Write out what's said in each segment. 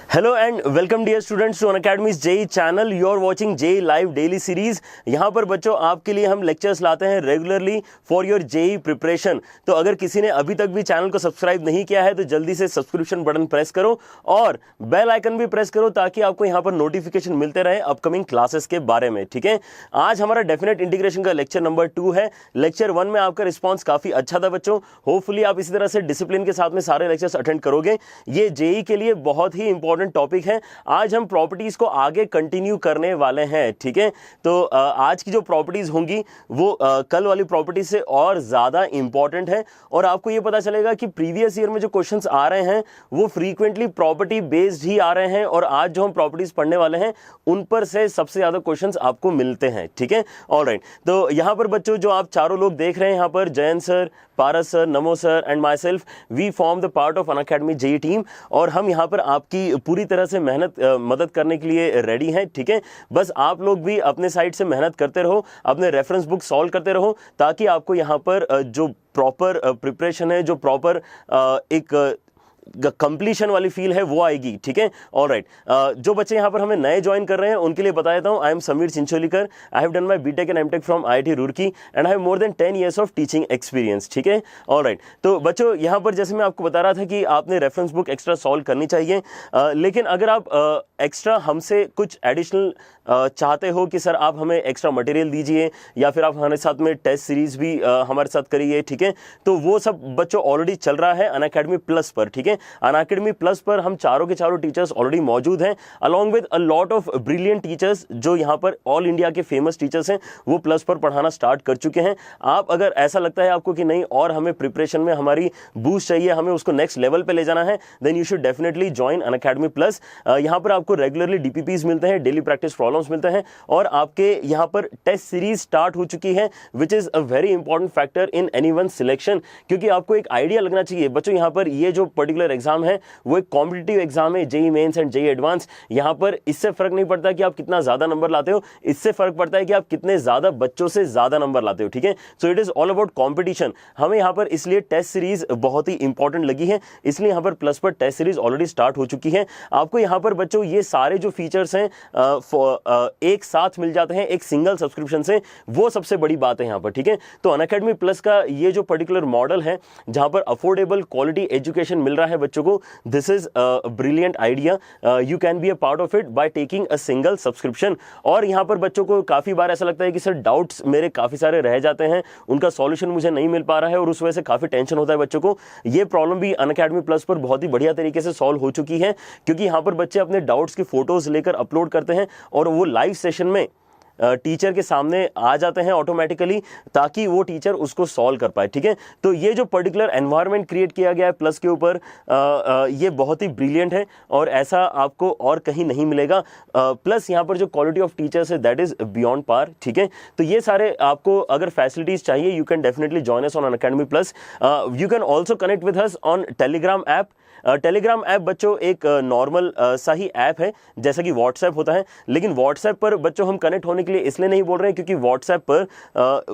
Hello and welcome dear students to Unacademy's JEE channel. You are watching JEE live daily series. यहाँ पर बच्चों आपके लिए हम लेक्चर्स लाते हैं regularly for your JEE preparation. तो अगर किसी ने अभी तक भी चैनल को सब्सक्राइब नहीं किया है तो जल्दी से सब्सक्रिप्शन बटन प्रेस करो और बेल आइकन भी प्रेस करो ताकि आपको यहाँ पर नोटिफिकेशन मिलते रहे अपकमिंग क्लासेस के बारे में। ठीक है, आज हमारा डेफिनेट इंटीग्रेशन का लेक्चर नंबर 2 है। लेक्चर 1 में आपका रिस्पॉन्स काफी अच्छा था बच्चों। होपफुली आप इसी तरह से डिसिप्लिन के साथ में सारे लेक्चर्स अटेंड करोगे। ये जेई के लिए बहुत ही इंपॉर्टेंट टॉपिक है। आज हम प्रॉपर्टीज को आगे कंटिन्यू करने वाले हैं। ठीक है, तो आज की जो प्रॉपर्टीज होंगी वो कल वाली प्रॉपर्टीज से और ज्यादा इंपॉर्टेंट है और आपको ये पता चलेगा कि प्रीवियस ईयर में जो क्वेश्चंस आ रहे हैं वो फ्रीक्वेंटली प्रॉपर्टी बेस्ड ही आ रहे हैं और आज जो हम प्रॉपर्टीज पढ़ने वाले हैं उन पर से सबसे ज्यादा क्वेश्चंस आपको मिलते हैं। ठीक है, ऑलराइट। तो यहां पर बच्चों जो आप चारों लोग देख रहे हैं यहाँ पर Jayant sir, Paras sir, Namo sir and myself, we form the part of Unacademy JEE team और हम यहाँ पर आपकी पूरी तरह से मदद करने के लिए रेडी हैं। ठीक है, बस आप लोग भी अपने साइड से मेहनत करते रहो, अपने रेफरेंस बुक सॉल्व करते रहो ताकि आपको यहाँ पर जो प्रॉपर प्रिपरेशन है, जो प्रॉपर एक कंप्लीशन वाली फील है वो आएगी। ठीक है, ऑलराइट। जो बच्चे यहाँ पर हमें नए ज्वाइन कर रहे हैं उनके लिए बता देता हूँ, I am Sameer Chincholikar, I have done my BTech and MTech from IIT Roorkee and I have more than 10 years of teaching experience. ठीक है, ऑलराइट। तो बच्चों यहाँ पर जैसे मैं आपको बता रहा था कि आपने रेफरेंस बुक एक्स्ट्रा सॉल्व करनी चाहिए, लेकिन अगर आप एक्स्ट्रा हमसे कुछ एडिशनल चाहते हो कि सर आप हमें एक्स्ट्रा मटेरियल दीजिए या फिर आप हमारे साथ में टेस्ट सीरीज भी हमारे साथ करिए, ठीक है, तो वो सब बच्चों ऑलरेडी चल रहा है अनअकैडमी प्लस पर। ठीक है, अनअकैडमी प्लस पर हम चारों के चारों टीचर्स ऑलरेडी मौजूद हैं along with a lot of brilliant teachers जो यहाँ पर ऑल इंडिया के फेमस टीचर्स हैं वो प्लस पर पढ़ाना स्टार्ट कर चुके हैं। आप अगर ऐसा लगता है आपको कि नहीं और हमें प्रिपरेशन में हमारी बूस्ट चाहिए, हमें उसको नेक्स्ट लेवल पे ले जाना है, then you should definitely join Unacademy plus. यहाँ पर आपको रेगुलरली डीपीपीज मिलते हैं, डेली प्रैक्टिस प्रॉब्लम्स मिलते हैं और आपके यहाँ पर टेस्ट सीरीज स्टार्ट हो चुकी है which is a very important factor in anyone selection, क्योंकि आपको एक आइडिया लगना चाहिए बच्चों। यहाँ पर ये जो पर्टिकुलर एग्जाम है वो एक कॉम्पिटिटिव एग्जाम है, JEE mains and JEE advanced. यहाँ पर इससे फर्क नहीं पड़ता कि आप कितना ज्यादा नंबर लाते हो, इससे फर्क पड़ता है कि आप कितने ज्यादा बच्चों से ज्यादा नंबर लाते हो। ठीक है, so it is all about competition. हमें यहाँ पर इसलिए टेस्ट सीरीज बहुत ही इंपॉर्टेंट लगी है, इसलिए यहाँ पर प्लस पर टेस्ट सीरीज ऑलरेडी स्टार्ट हो चुकी है। आपको यहाँ पर बच्चों ये सारे जो फीचर्स हैं एक साथ मिल जाते हैं एक सिंगल सब्सक्रिप्शन से, वो सबसे बड़ी बात है यहाँ पर। ठीक है, तो अनअकैडमी प्लस का ये जो पर्टिकुलर मॉडल है जहां पर अफोर्डेबल क्वालिटी एजुकेशन मिल रहा है बच्चों को, this is a brilliant idea. You can be a part of it by taking a single subscription. और यहाँ पर बच्चों को काफी बार ऐसा लगता है कि सर डाउट्स मेरे काफी सारे रह जाते हैं, उनका सॉल्यूशन मुझे नहीं मिल पा रहा है और उस वजह से काफी टेंशन होता है बच्चों को। ये प्रॉब्लम भी अनअकैडमी प्लस पर बहुत ही बढ़िया तरीके से सॉल्व हो चुकी है, क्योंकि यहाँ पर बच्चे अपने डाउट्स की फोटोज लेकर अपलोड करते हैं और वो लाइव सेशन में टीचर के सामने आ जाते हैं ऑटोमेटिकली ताकि वो टीचर उसको सॉल्व कर पाए। ठीक है, तो ये जो पर्टिकुलर एनवायरनमेंट क्रिएट किया गया है प्लस के ऊपर ये बहुत ही ब्रिलियंट है और ऐसा आपको और कहीं नहीं मिलेगा। प्लस यहाँ पर जो क्वालिटी ऑफ टीचर्स है दैट इज बियॉन्ड पार। ठीक है, तो ये सारे आपको अगर फैसिलिटीज चाहिए you can definitely join us on Unacademy plus. You can also connect with us on Telegram app. Telegram app बच्चों एक नॉर्मल सा ही ऐप है जैसा कि व्हाट्सएप होता है, लेकिन व्हाट्सएप पर बच्चों हम कनेक्ट होने के लिए इसलिए नहीं बोल रहे हैं क्योंकि व्हाट्सएप पर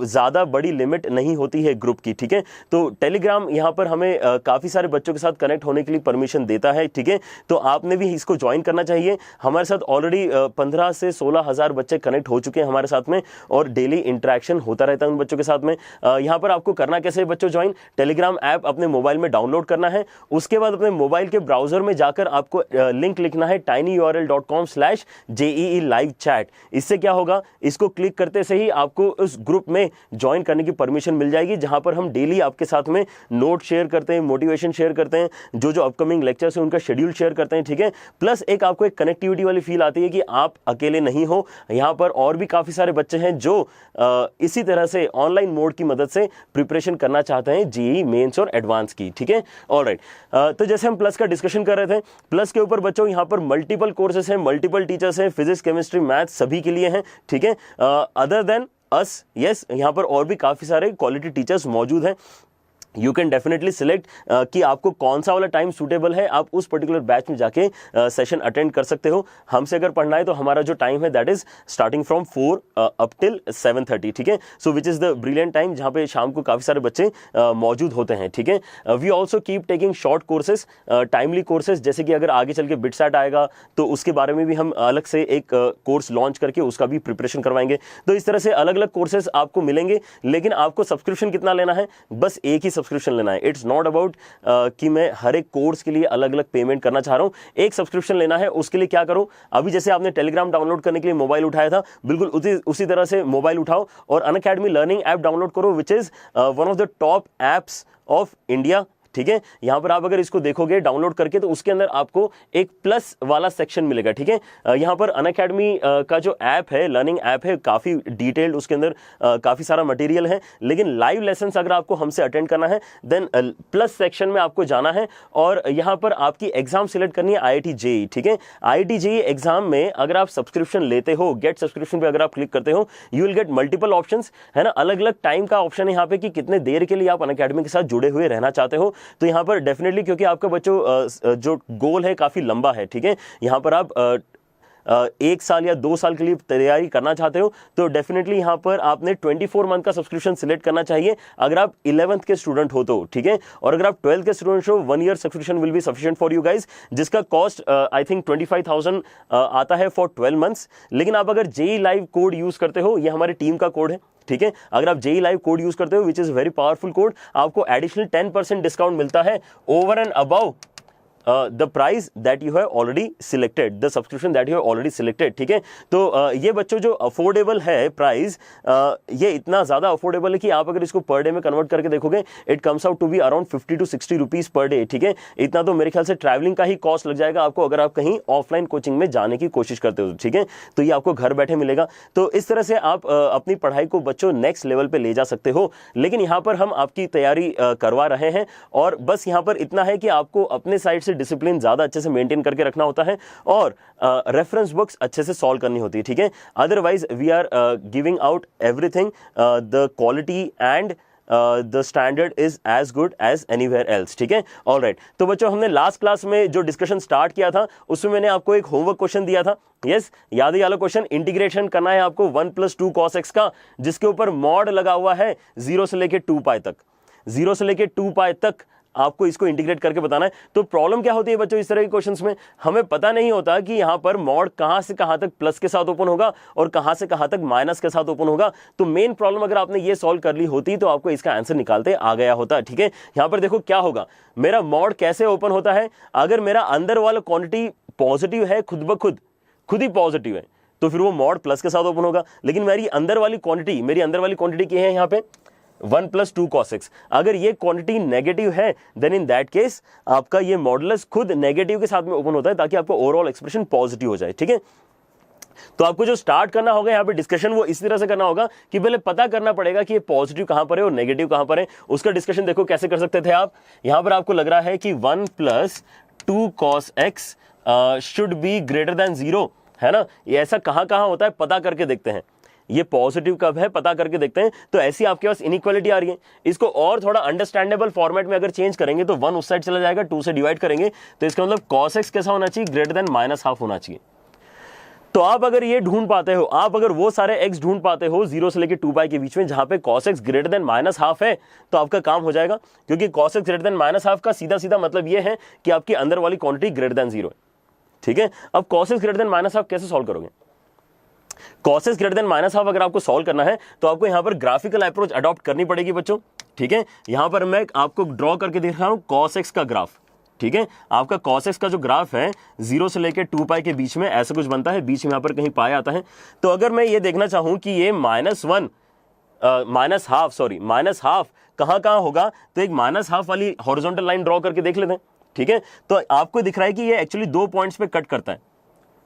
ज़्यादा बड़ी लिमिट नहीं होती है ग्रुप की। ठीक है, तो टेलीग्राम यहाँ पर हमें काफ़ी सारे बच्चों के साथ कनेक्ट होने के लिए परमिशन देता है। ठीक है, तो आपने भी इसको ज्वाइन करना चाहिए। हमारे साथ ऑलरेडी 15 से 16 हज़ार बच्चे कनेक्ट हो चुके हैं हमारे साथ में और डेली इंटरेक्शन होता रहता है उन बच्चों के साथ में। यहाँ पर आपको करना कैसे है बच्चों, ज्वाइन टेलीग्राम ऐप अपने मोबाइल में डाउनलोड करना है, उसके बाद अपने मोबाइल के ब्राउजर में जाकर आपको लिंक लिखना है tinyurl.com/JEE live chat। इससे क्या होगा, इसको क्लिक करते से ही आपको उस ग्रुप में ज्वाइन करने की परमिशन मिल जाएगी जहां पर हम डेली आपके साथ में नोट शेयर करते हैं, मोटिवेशन शेयर करते हैं, जो जो अपकमिंग लेक्चर्स हैं उनका शेड्यूल शेयर करते हैं। ठीक है, प्लस एक आपको एक कनेक्टिविटी वाली फील आती है कि आप अकेले नहीं हो, यहाँ पर और भी काफी सारे बच्चे हैं जो इसी तरह से ऑनलाइन मोड की मदद से प्रिपरेशन करना चाहते हैं जेईई मेंस और एडवांस की। ठीक है, ऑलराइट। तो जैसे हम प्लस का डिस्कशन कर रहे थे, प्लस के ऊपर बच्चों यहाँ पर मल्टीपल कोर्सेस हैं, मल्टीपल टीचर्स हैं, फिजिक्स केमिस्ट्री मैथ सभी के लिए हैं। ठीक है, अदर देन अस, यस, यहाँ पर और भी काफी सारे क्वालिटी टीचर्स मौजूद हैं। यू कैन डेफिनेटली सिलेक्ट कि आपको कौन सा वाला टाइम सूटेबल है, आप उस पर्टिकुलर बैच में जाके सेशन अटेंड कर सकते हो। हमसे अगर पढ़ना है तो हमारा जो टाइम है that is starting from 4 up till 7:30, ठीक है। So which is the brilliant time जहाँ पे शाम को काफ़ी सारे बच्चे मौजूद होते हैं, ठीक है। We also keep taking short courses, timely courses, जैसे कि अगर आगे चल के बिटसैट आएगा तो उसके बारे में भी हम अलग से एक कोर्स लॉन्च करके उसका भी प्रिपरेशन करवाएंगे। तो इस तरह से अलग अलग कोर्सेज आपको मिलेंगे, लेकिन आपको सब्सक्रिप्शन कितना लेना है, बस एक ही सब्सक्रिप्शन लेना है। इट्स नॉट अबाउट कि मैं हर एक कोर्स के लिए अलग अलग पेमेंट करना चाह रहा हूं, एक सब्सक्रिप्शन लेना है। उसके लिए क्या करो, अभी जैसे आपने टेलीग्राम डाउनलोड करने के लिए मोबाइल उठाया था, बिल्कुल उसी तरह से मोबाइल उठाओ और अनअकैडमी लर्निंग ऐप डाउनलोड करो, which is one of the top apps of India, ठीक है। यहां पर आप अगर इसको देखोगे डाउनलोड करके तो उसके अंदर आपको एक प्लस वाला सेक्शन मिलेगा, ठीक है। यहां पर अनअकैडमी का जो ऐप है, लर्निंग ऐप है, काफी डिटेल्ड, उसके अंदर काफी सारा मटेरियल है, लेकिन लाइव लेसन्स अगर आपको हमसे अटेंड करना है देन प्लस सेक्शन में आपको जाना है और यहां पर आपकी एग्जाम सिलेक्ट करनी है IIT JEE, ठीक है। IIT JEE एग्जाम में अगर आप सब्सक्रिप्शन लेते हो, गेट सब्सक्रिप्शन पे अगर आप क्लिक करते हो, you will get multiple options, है ना। अलग अलग टाइम का ऑप्शन है यहाँ पे कि कितने देर के लिए आप अनअकैडमी के साथ जुड़े हुए रहना चाहते हो। तो यहाँ पर डेफिनेटली, क्योंकि आपका बच्चों जो गोल है काफी लंबा है, ठीक है, यहाँ पर आप 1 साल या 2 साल के लिए तैयारी करना चाहते हो तो डेफिनेटली यहां पर आपने 24 मंथ का सब्सक्रिप्शन सिलेक्ट करना चाहिए अगर आप 11th के स्टूडेंट हो तो, ठीक है। और अगर आप 12th के स्टूडेंट हो, 1 year subscription will be sufficient for you guys, जिसका कॉस्ट आई थिंक 25,000 आता है फॉर 12 मंथ्स। लेकिन आप अगर JEE लाइव कोड यूज करते हो, ये हमारी टीम का कोड है, ठीक है। अगर आप JEE लाइव कोड यूज करते हो विच इज वेरी पावरफुल कोड, आपको एडिशनल 10% डिस्काउंट मिलता है over and above the price that you have already selected, the subscription that you have already selected, ठीक है। तो ये बच्चों जो अफोर्डेबल है प्राइस, ये इतना ज़्यादा अफोर्डेबल है कि आप अगर इसको पर डे में कन्वर्ट करके देखोगे it comes out to be around 50 to 60 rupees per day, ठीक है। इतना तो मेरे ख्याल से ट्रैवलिंग का ही कॉस्ट लग जाएगा आपको अगर आप कहीं ऑफलाइन कोचिंग में जाने की कोशिश करते हो, ठीक है। तो ये आपको घर बैठे मिलेगा। तो इस तरह से आप अपनी पढ़ाई को बच्चों नेक्स्ट लेवल पे ले जा सकते हो। लेकिन यहाँ पर हम आपकी तैयारी करवा रहे हैं और बस यहाँ पर इतना है कि आपको अपने साइड से डिसिप्लिन ज्यादा अच्छे से मेंटेन करके रखना होता है और रेफरेंस बुक्स अच्छे से सॉल्व करनी होती है, ठीक है। Otherwise we are giving out everything, the quality and the standard is as good as anywhere else, ठीक है। ऑलराइट, तो बच्चों हमने लास्ट क्लास में जो डिस्कशन स्टार्ट किया था उसमें मैंने आपको एक होमवर्क क्वेश्चन दिया था, यस, याद है वाला क्वेश्चन, इंटीग्रेशन करना है आपको 1 + 2 cos x का, जिसके ऊपर मॉड लगा हुआ है 0 से लेके 2π तक, 0 से लेके 2π तक आपको इसको इंटीग्रेट करके बताना है। तो प्रॉब्लम क्या होती है बच्चों इस तरह के क्वेश्चंस में, हमें पता नहीं होता कि यहां पर मॉड कहां से कहां तक प्लस के साथ ओपन होगा और कहां से कहां तक माइनस के साथ ओपन होगा। तो मेन प्रॉब्लम अगर आपने ये सॉल्व कर ली होती तो आपको इसका आंसर निकालते आ गया होता, ठीक है। यहां पर देखो क्या होगा, मेरा मॉड कैसे ओपन होता है, अगर मेरा अंदर वाला क्वांटिटी पॉजिटिव है, खुद ही पॉजिटिव है, तो फिर वो मॉड प्लस के साथ ओपन होगा। लेकिन मेरी अंदर वाली क्वांटिटी क्या है यहाँ पे 1 + 2 cos x, अगर ये क्वांटिटी नेगेटिव है देन इन दैट केस आपका ये मॉडुलस खुद नेगेटिव के साथ में ओपन होता है ताकि आपका ओवरऑल एक्सप्रेशन पॉजिटिव हो जाए, ठीक है। तो आपको जो स्टार्ट करना होगा यहाँ पे डिस्कशन वो इस तरह से करना होगा कि पहले पता करना पड़ेगा कि ये पॉजिटिव कहां पर है और नेगेटिव कहां पर है। उसका डिस्कशन देखो कैसे कर सकते थे आप, यहां पर आपको लग रहा है कि 1 + 2 cos x should be greater than 0, है ना। ये ऐसा कहां होता है पता करके देखते हैं, ये पॉजिटिव कब है पता करके देखते हैं। तो ऐसी आपके पास इनइक्वालिटी आ रही है, इसको और थोड़ा अंडरस्टैंडेबल फॉर्मेट में अगर चेंज करेंगे तो 1 उस साइड चला जाएगा, 2 से डिवाइड करेंगे, तो इसका मतलब cos x कैसा होना चाहिए, ग्रेटर देन -½ होना चाहिए। तो आप अगर ये ढूंढ पाते हो, आप अगर वो सारे x ढूंढ पाते हो 0 से लेके 2π के बीच में जहां पे cos x ग्रेटर देन -½ है, तो आपका काम हो जाएगा, क्योंकि cos x ग्रेटर देन -½ का सीधा सीधा मतलब ये है कि आपकी अंदर वाली क्वांटिटी ग्रेटर देन 0 है, ठीक है। अब cos x ग्रेटर देन -½ कैसे सॉल्व करोगे, cos x ग्रेटर देन -½ अगर आपको सॉल्व करना है तो आपको यहां पर ग्राफिकल अप्रोच अडॉप्ट करनी पड़ेगी बच्चों, ठीक है। यहां पर मैं आपको ड्रॉ करके दिखा रहा हूं cos x का ग्राफ, ठीक है। आपका cos x का जो ग्राफ है 0 से लेकर 2π के बीच में ऐसा कुछ बनता है, बीच में यहां पर कहीं पाया आता है। तो अगर मैं ये देखना चाहूं कि ये -1 -½ कहां होगा, तो एक -½ वाली हॉरिजॉन्टल लाइन ड्रॉ करके देख लेते हैं, ठीक है। तो आपको दिख रहा है कि ये एक्चुअली 2 पॉइंट्स पे कट करता है,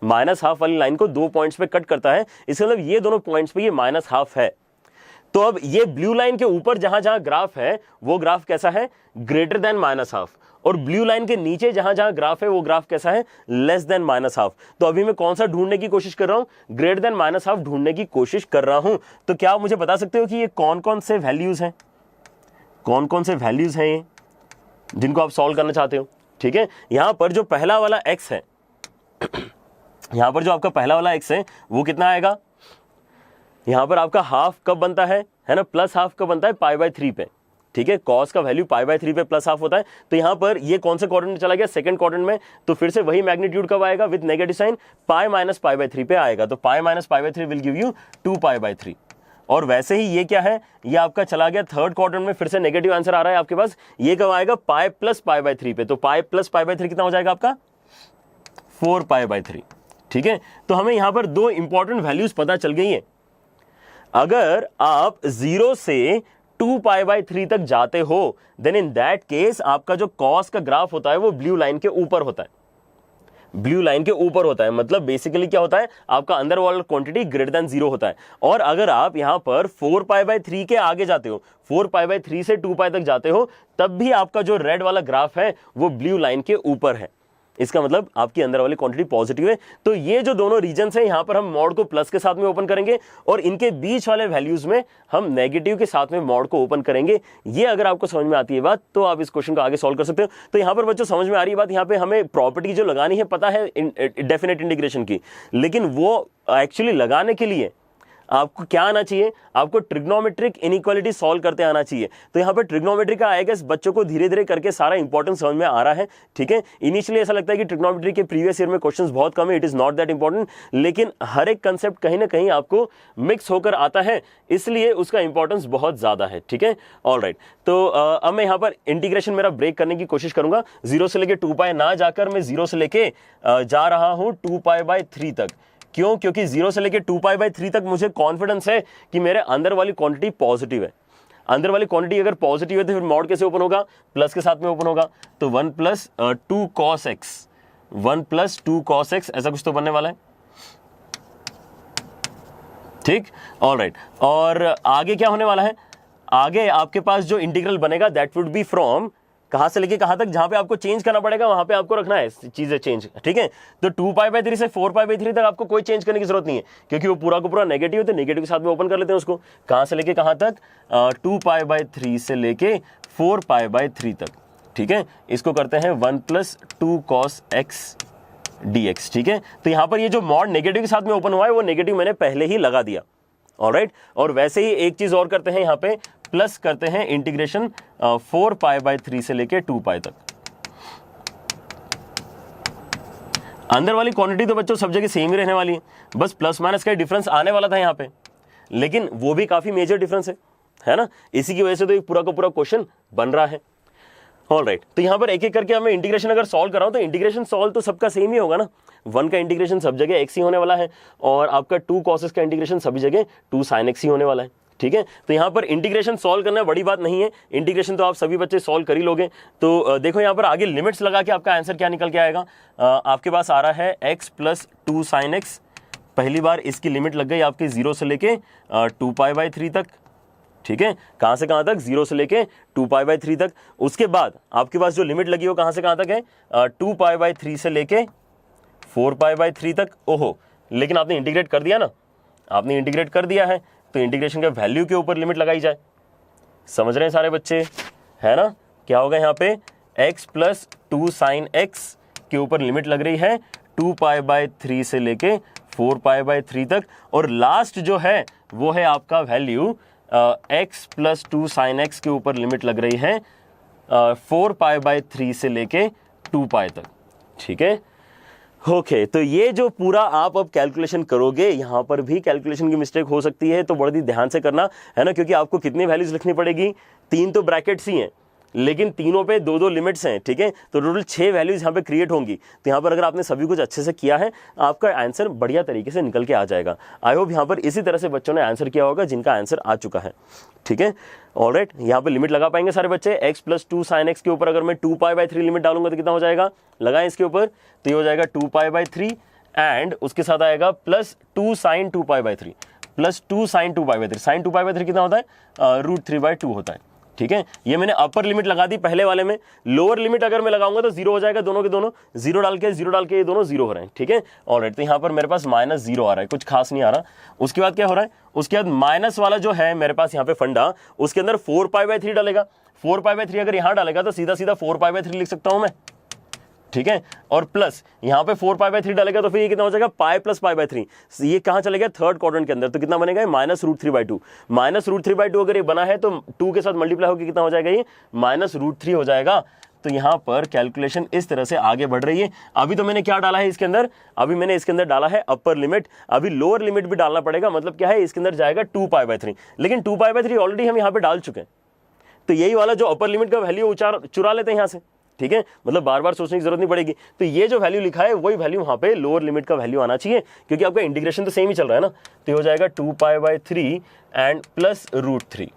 -½ वाली लाइन को 2 पॉइंट्स पे कट करता है, इसका मतलब ये दोनों पॉइंट्स पे ये -½ है। तो अब ये ब्लू लाइन के ऊपर जहां जहां ग्राफ है वो ग्राफ कैसा है, ग्रेटर देन -½ और ब्लू लाइन के नीचे जहां जहां ग्राफ है वो ग्राफ कैसा है, लेस देन -½ तो अभी मैं कौन सा ढूंढने की कोशिश कर रहा हूं, ग्रेटर देन -½ ढूंढने की कोशिश कर रहा हूं। तो क्या आप मुझे बता सकते हो कि ये कौन कौन से वैल्यूज हैं, कौन कौन से वैल्यूज हैं ये जिनको आप सॉल्व करना चाहते हो। ठीक है, यहां पर जो पहला वाला x है, यहां पर जो आपका पहला वाला x है वो कितना आएगा, यहां पर आपका हाफ कब बनता है ना, प्लस हाफ कब बनता है π/3 पे। ठीक है, cos का वैल्यू π/3 पे प्लस हाफ होता है। तो यहां पर ये कौन से क्वाड्रेंट में चला गया, सेकंड क्वाड्रेंट में। तो फिर से वही मैग्नीट्यूड कब आएगा, विद नेगेटिव साइन, π - π/3 पे आएगा। तो π - π/3 विल गिव यू 2π/3। और वैसे ही ये क्या है, ये आपका चला गया थर्ड क्वाड्रेंट में, फिर से नेगेटिव आंसर आ रहा है आपके पास। ये कब आएगा, π + π/3 पे। तो π + π/3 कितना हो जाएगा आपका, 4π/3। ठीक है, तो हमें यहां पर दो इंपॉर्टेंट वैल्यूज पता चल गई है। अगर आप 0 से 2π/3 तक जाते हो, देन इन दैट केस आपका जो कॉस का ग्राफ होता है वो ब्लू लाइन के ऊपर होता है। ब्लू लाइन के ऊपर होता है मतलब बेसिकली क्या होता है, आपका अंदर वाला क्वांटिटी ग्रेटर देन 0 होता है। और अगर आप यहां पर 4π/3 के आगे जाते हो, 4π/3 से 2π तक जाते हो, तब भी आपका जो रेड वाला ग्राफ है वो ब्लू लाइन के ऊपर है। इसका मतलब आपकी अंदर वाली क्वांटिटी पॉजिटिव है। तो ये जो दोनों रीजन्स हैं, यहां पर हम मॉड को प्लस के साथ में ओपन करेंगे और इनके बीच वाले वैल्यूज में हम नेगेटिव के साथ में मॉड को ओपन करेंगे। ये अगर आपको समझ में आती है बात, तो आप इस क्वेश्चन को आगे सॉल्व कर सकते हो। तो यहां पर बच्चों समझ में आ रही है बात, यहां पे हमें प्रॉपर्टी जो लगानी है पता है डेफिनेट इंटीग्रेशन की, लेकिन वो एक्चुअली लगाने के लिए आपको क्या आना चाहिए, आपको ट्रिग्नोमेट्रिक इनइक्वालिटी सॉल्व करते आना चाहिए। तो यहाँ पर ट्रिग्नोमेट्री का आएगा, इस बच्चों को धीरे धीरे करके सारा इंपॉर्टेंट समझ में आ रहा है। ठीक है, इनिशियली ऐसा लगता है कि ट्रिग्नोमेट्री के प्रीवियस ईयर में क्वेश्चंस बहुत कम है, it is not that important, लेकिन हर एक कंसेप्ट कहीं ना कहीं आपको मिक्स होकर आता है, इसलिए उसका इंपॉर्टेंस बहुत ज्यादा है। ठीक है, ऑलराइट। तो अब मैं यहाँ पर इंटीग्रेशन मेरा ब्रेक करने की कोशिश करूंगा। 0 से लेके 2π ना जाकर मैं 0 से लेके जा रहा हूं 2π/3 तक। क्यों, क्योंकि 0 से लेके 2π/3 तक मुझे कॉन्फिडेंस है कि मेरे अंदर वाली क्वांटिटी पॉजिटिव है। अंदर वाली क्वांटिटी अगर पॉजिटिव है तो फिर मॉड कैसे ओपन होगा, प्लस के साथ में ओपन होगा। तो 1 + 2 cos x, 1 + 2 cos x, ऐसा कुछ तो बनने वाला है। ठीक, ऑलराइट। और आगे क्या होने वाला है, आगे आपके पास जो इंटीग्रल बनेगा दैट वुड बी फ्रॉम कहां से लेके कहां तक, जहां पे आपको चेंज करना पड़ेगा वहां पे आपको रखना है चीजें चेंज। ठीक है, तो 2π/3 से 4π/3 तक आपको कोई चेंज करने की जरूरत नहीं है, क्योंकि वो पूरा का पूरा नेगेटिव है। तो नेगेटिव के साथ में ओपन कर लेते हैं उसको। कहां से लेके कहां तक, 2π/3 से लेके 4π/3 तक। ठीक है, इसको करते हैं 1 + 2 cos x dx। ठीक है, तो यहां पर ये जो मॉड नेगेटिव के साथ में ओपन हुआ है वो नेगेटिव मैंने पहले ही लगा दिया। ऑलराइट, और वैसे ही एक चीज और करते हैं, यहाँ पे प्लस करते हैं इंटीग्रेशन 4π/3 से लेके 2π तक। अंदर वाली क्वांटिटी तो बच्चों सब जगह सेम ही रहने वाली है, बस प्लस माइनस का डिफरेंस आने वाला था यहाँ पे, लेकिन वो भी काफी मेजर डिफरेंस है ना। इसी की वजह से तो एक पूरा का पूरा क्वेश्चन बन रहा है। ऑलराइट, तो यहाँ पर एक एक करके हमें इंटीग्रेशन अगर सॉल्व कराऊं तो इंटीग्रेशन सॉल्व तो सबका सेम ही होगा ना। 1 का इंटीग्रेशन सब जगह x ही होने वाला है, और आपका 2 cos x का इंटीग्रेशन सभी जगह 2 sin x ही होने वाला है। ठीक है, तो यहाँ पर इंटीग्रेशन सॉल्व करना बड़ी बात नहीं है, इंटीग्रेशन तो आप सभी बच्चे सॉल्व कर ही लोगे। तो देखो यहाँ पर आगे लिमिट्स लगा के आपका आंसर क्या निकल के आएगा। आपके पास आ रहा है x + 2 sin x। पहली बार इसकी लिमिट लग गई आपकी 0 से लेके 2π/3 तक। ठीक है, कहां से कहां तक, 0 से लेके 2π/3 तक। उसके बाद आपके पास जो लिमिट लगी हो कहां से कहां तक है, 2π/3 से लेके 4π/3 तक। ओहो, लेकिन आपने इंटीग्रेट कर दिया ना, आपने इंटीग्रेट कर दिया है, तो इंटीग्रेशन के वैल्यू के ऊपर लिमिट लगाई जाए। समझ रहे हैं सारे बच्चे, है ना। क्या होगा यहाँ पे, x + 2 sin x के ऊपर लिमिट लग रही है 2π/3 से लेके 4π/3 तक। और लास्ट जो है वो है आपका वैल्यू x + 2 sin x के ऊपर लिमिट लग रही है 4π/3 से लेके 2π तक। ठीक है, ओके। तो ये जो पूरा आप अब कैलकुलेशन करोगे, यहाँ पर भी कैलकुलेशन की मिस्टेक हो सकती है, तो बड़ी ध्यान से करना, है ना, क्योंकि आपको कितनी वैल्यूज लिखनी पड़ेगी, 3 तो ब्रैकेट्स ही हैं, लेकिन तीनों पे 2-2 लिमिट्स हैं। ठीक है, तो टोटल 6 वैल्यूज यहाँ पे क्रिएट होंगी। तो यहाँ पर अगर आपने सभी कुछ अच्छे से किया है, आपका आंसर बढ़िया तरीके से निकल के आ जाएगा। आई होप यहाँ पर इसी तरह से बच्चों ने आंसर किया होगा जिनका आंसर आ चुका है। ठीक है, ऑलराइट, यहाँ पे लिमिट लगा पाएंगे सारे बच्चे। x + 2 sin x के ऊपर अगर मैं 2π/3 लिमिट डालूंगा तो कितना हो जाएगा, लगाएं इसके ऊपर, तो ये हो जाएगा 2π/3 एंड उसके साथ आएगा +2 sin 2π/3, +2 sin 2π/3। sin 2π/3 कितना होता है, √3/2 होता है। ठीक है, ये मैंने अपर लिमिट लगा दी पहले वाले में, लोअर लिमिट अगर मैं लगाऊंगा तो जीरो हो जाएगा, दोनों के दोनों जीरो डाल के ये दोनों जीरो हो रहे हैं, ठीक है। ऑलराइट, तो यहाँ पर मेरे पास माइनस जीरो आ रहा है, कुछ खास नहीं आ रहा। उसके बाद क्या हो रहा है, उसके बाद माइनस वाला जो है मेरे पास यहाँ पे फंडा, उसके अंदर 4π/3 डालेगा। 4π/3 अगर यहाँ डालेगा तो सीधा सीधा 4π/3 लिख सकता हूं मैं, ठीक है। और प्लस यहाँ पे 4π/3 डालेगा तो फिर ये कितना हो जाएगा, पाई प्लस π/3। ये कहां चलेगा, थर्ड क्वाड्रेंट के अंदर, तो कितना बनेगा, -√3/2। -√3/2 अगर ये बना है तो 2 के साथ मल्टीप्लाई होकर कितना हो जाएगा, ये -√3 हो जाएगा। तो यहां पर कैलकुलेशन इस तरह से आगे बढ़ रही है। अभी तो मैंने क्या डाला है इसके अंदर, अभी मैंने इसके अंदर डाला है अपर लिमिट, अभी लोअर लिमिट भी डालना पड़ेगा। मतलब क्या है, इसके अंदर जाएगा 2π/3, लेकिन 2π/3 ऑलरेडी हम यहाँ पे डाल चुके हैं, तो यही वाला जो अपर लिमिट का वैल्यू चुरा लेते हैं यहाँ से, ठीक है। मतलब बार बार सोचने की जरूरत नहीं पड़ेगी। तो ये जो वैल्यू लिखा है वही वैल्यू वहां पे लोअर लिमिट का वैल्यू आना चाहिए, क्योंकि आपका इंटीग्रेशन तो सेम ही चल रहा है ना। तो ये हो जाएगा 2π/3 एंड प्लस √3,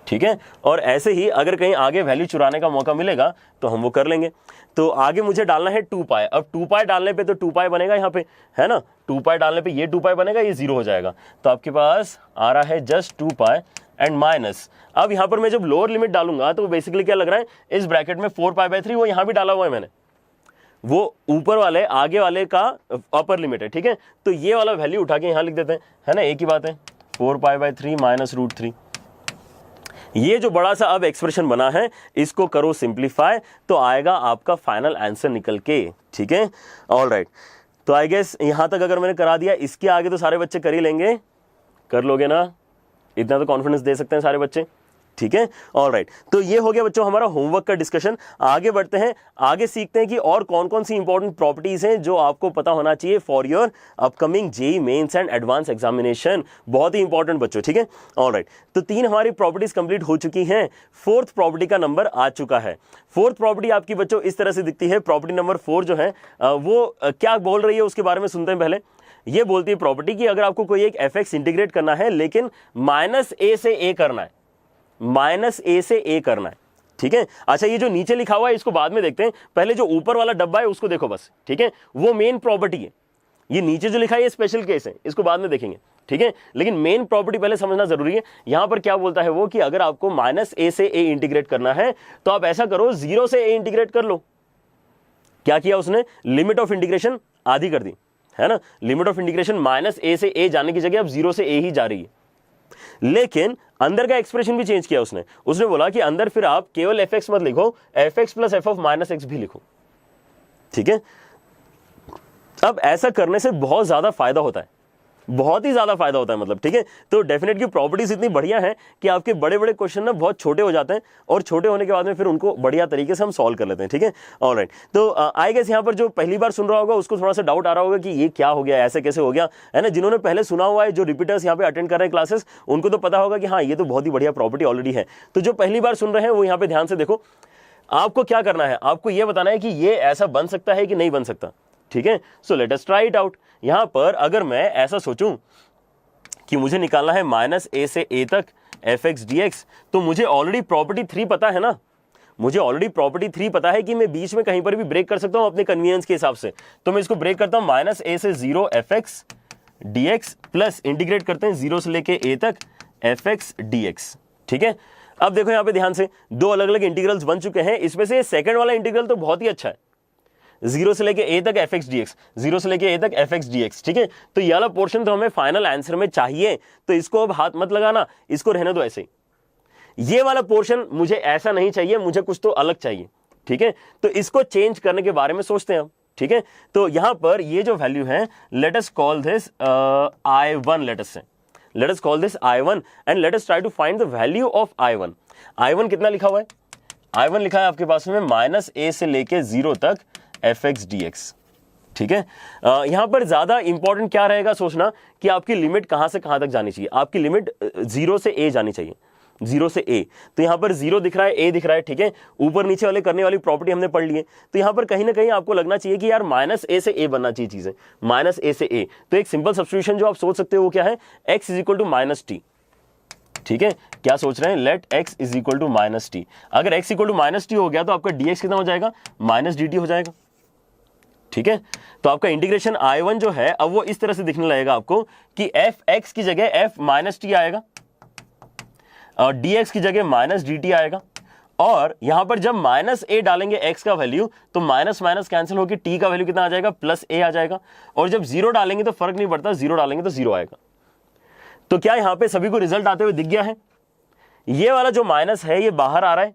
ठीक है। और ऐसे ही अगर कहीं आगे वैल्यू चुराने का मौका मिलेगा तो हम वो कर लेंगे। तो आगे मुझे डालना है 2π। अब 2π डालने पे तो 2π बनेगा यहाँ पे, है ना। 2π डालने पे ये 2π बनेगा, ये 0 हो जाएगा। तो आपके पास आ रहा है जस्ट 2π एंड माइनस। अब यहां पर मैं जब लोअर लिमिट डालूंगा तो बेसिकली क्या लग रहा है, इस ब्रैकेट में 4π/3 वो यहां भी डाला हुआ है मैंने, वो ऊपर वाले आगे वाले का अपर लिमिट है, ठीक है। तो ये वाला वैल्यू उठा के यहां लिख देते हैं, है ना, एक ही बात है, 4π/3 -√3। ये जो बड़ा सा अब एक्सप्रेशन बना है, इसको करो सिंप्लीफाई, तो आएगा आपका फाइनल आंसर निकल के, ठीक है। ऑलराइट, तो आई गेस यहां तक अगर मैंने करा दिया, इसके आगे तो सारे बच्चे कर ही लेंगे, कर लोगे ना, इतना तो कॉन्फिडेंस दे सकते हैं सारे बच्चे, ठीक है। ऑलराइट, तो ये हो गया बच्चों हमारा होमवर्क का डिस्कशन। आगे बढ़ते हैं, आगे सीखते हैं कि और कौन कौन सी इंपॉर्टेंट प्रॉपर्टीज हैं जो आपको पता होना चाहिए for your upcoming JEE mains and advance examination. बहुत ही इंपॉर्टेंट बच्चों, ठीक है। ऑलराइट, तो 3 हमारी प्रॉपर्टीज कंप्लीट हो चुकी हैं, 4th प्रॉपर्टी का नंबर आ चुका है। 4th प्रॉपर्टी आपकी बच्चों इस तरह से दिखती है। प्रॉपर्टी नंबर 4 जो है वो क्या बोल रही है उसके बारे में सुनते हैं पहले। ये बोलती है प्रॉपर्टी कि अगर आपको कोई एक fx इंटीग्रेट करना है, लेकिन -a से a करना है, -a से a करना है, ठीक है। अच्छा, ये जो नीचे लिखा हुआ है इसको बाद में देखते हैं, पहले जो ऊपर वाला डब्बा है उसको देखो बस, ठीक है। वो मेन प्रॉपर्टी है, ये नीचे जो लिखा है ये स्पेशल केस है, इसको बाद में देखेंगे, ठीक है। लेकिन मेन प्रॉपर्टी पहले समझना जरूरी है। यहां पर क्या बोलता है वो कि अगर आपको -a से a इंटीग्रेट करना है तो आप ऐसा करो, 0 से a इंटीग्रेट कर लो। क्या किया उसने, लिमिट ऑफ इंटीग्रेशन आधी कर दी, है ना। लिमिट ऑफ इंटीग्रेशन -a से a जाने की जगह अब 0 से a ही जा रही है, लेकिन अंदर का एक्सप्रेशन भी चेंज किया उसने। उसने बोला कि अंदर फिर आप केवल fx मत लिखो, fx plus f of -x भी लिखो, ठीक है। अब ऐसा करने से बहुत ज्यादा फायदा होता है, बहुत ही ज्यादा फायदा होता है, मतलब, ठीक है। तो डेफिनेट की प्रॉपर्टीज इतनी बढ़िया है कि आपके बड़े बड़े क्वेश्चन ना बहुत छोटे हो जाते हैं, और छोटे होने के बाद में फिर उनको बढ़िया तरीके से हम सॉल्व कर लेते हैं, ठीक है। ऑलराइट, तो आई गेस यहाँ पर जो पहली बार सुन रहा होगा उसको थोड़ा सा डाउट आ रहा होगा कि ये क्या हो गया, ऐसे कैसे हो गया, है ना। जिन्होंने पहले सुना हुआ है, जो रिपीटर्स यहाँ पे अटेंड कर रहे हैं क्लासेस, उनको तो पता होगा कि हाँ, ये तो बहुत ही बढ़िया प्रॉपर्टी ऑलरेडी है। तो जो पहली बार सुन रहे हैं वो यहाँ पे ध्यान से देखो, आपको क्या करना है, आपको ये बताना है कि ये ऐसा बन सकता है कि नहीं बन सकता, ठीक है। So let us try it out. यहां पर अगर मैं ऐसा सोचूं कि मुझे निकालना है -a से a तक fx dx, तो मुझे ऑलरेडी प्रॉपर्टी 3 पता है ना, मुझे ऑलरेडी प्रॉपर्टी 3 पता है कि मैं बीच में कहीं पर भी ब्रेक कर सकता हूं अपने कन्वीनियंस के हिसाब से। तो मैं इसको ब्रेक करता हूं, -a से 0 fx dx प्लस इंटीग्रेट करते हैं 0 से लेके a तक fx dx, ठीक है। अब देखो यहां पे ध्यान से, 2 अलग अलग इंटीग्रल्स बन चुके हैं। इसमें से सेकंड वाला इंटीग्रल तो बहुत ही अच्छा है, 0 से लेके a तक fx dx, 0 से लेके a तक fx dx, ठीक है। तो ये वाला पोर्शन तो हमें फाइनल आंसर में चाहिए, तो इसको अब हाथ मत लगाना, इसको रहने दो ऐसे ही। ये वाला पोर्शन मुझे ऐसा नहीं चाहिए, मुझे कुछ तो अलग चाहिए, ठीक है। तो इसको चेंज करने के बारे में सोचते हैं अब, ठीक है। तो यहां पर ये जो वैल्यू है, let us call this I1, let us call this I1 and let us try to find the value of I1. I1 कितना लिखा हुआ है, I1 लिखा है आपके पास में -a से लेके 0 तक fx dx, ठीक है। यहां पर ज्यादा इंपॉर्टेंट क्या रहेगा सोचना कि आपकी लिमिट कहां से कहां तक जानी चाहिए। आपकी लिमिट 0 से a जानी चाहिए, 0 से a। तो यहां पर 0 दिख रहा है, a दिख रहा है, ठीक है। ऊपर नीचे वाले करने वाली प्रॉपर्टी हमने पढ़ ली है, तो यहां पर कहीं ना कहीं आपको लगना चाहिए कि यार -a से a बनना चाहिए चीजें, -a से a। तो एक सिंपल सब्स्टिट्यूशन जो आप सोच सकते हो वो क्या है, x = -t, ठीक है। क्या सोच रहे हैं, लेट x = -t। अगर x = -t हो गया तो आपका dx कितना हो जाएगा, -dt हो जाएगा, ठीक है। तो आपका इंटीग्रेशन I1 जो है अब वो इस तरह से दिखने लगेगा आपको कि fx की जगह f -t आएगा। dx की जगह माइनस dt आएगा, और यहां पर जब माइनस a डालेंगे x का वैल्यू तो माइनस माइनस कैंसिल होकर t का वैल्यू कितना आ जाएगा, प्लस a आ जाएगा, और जब जीरो डालेंगे तो फर्क नहीं पड़ता, जीरो डालेंगे तो जीरो आएगा। तो क्या यहां पे सभी को रिजल्ट आते हुए दिख गया है? ये वाला जो माइनस है ये बाहर आ रहा है,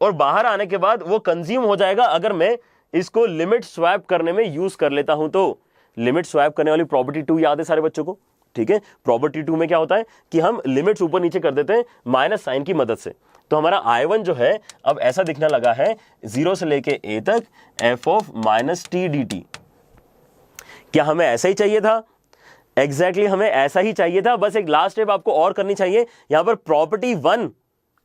और बाहर आने के बाद वो कंज्यूम हो जाएगा अगर मैं इसको लिमिट स्वैप करने में यूज कर लेता हूं तो। लिमिट स्वैप करने वाली प्रॉपर्टी 2 याद है सारे बच्चों को? ठीक है, प्रॉपर्टी 2 में क्या होता है कि हम लिमिट्स ऊपर नीचे कर देते हैं माइनस साइन की मदद से। तो हमारा I1 जो है अब ऐसा दिखने लगा है 0 से लेके a तक f of minus T D T. क्या हमें ऐसा ही चाहिए था? एग्जैक्टली हमें ऐसा ही चाहिए था, बस एक लास्ट स्टेप आपको और करनी चाहिए। यहां पर प्रॉपर्टी 1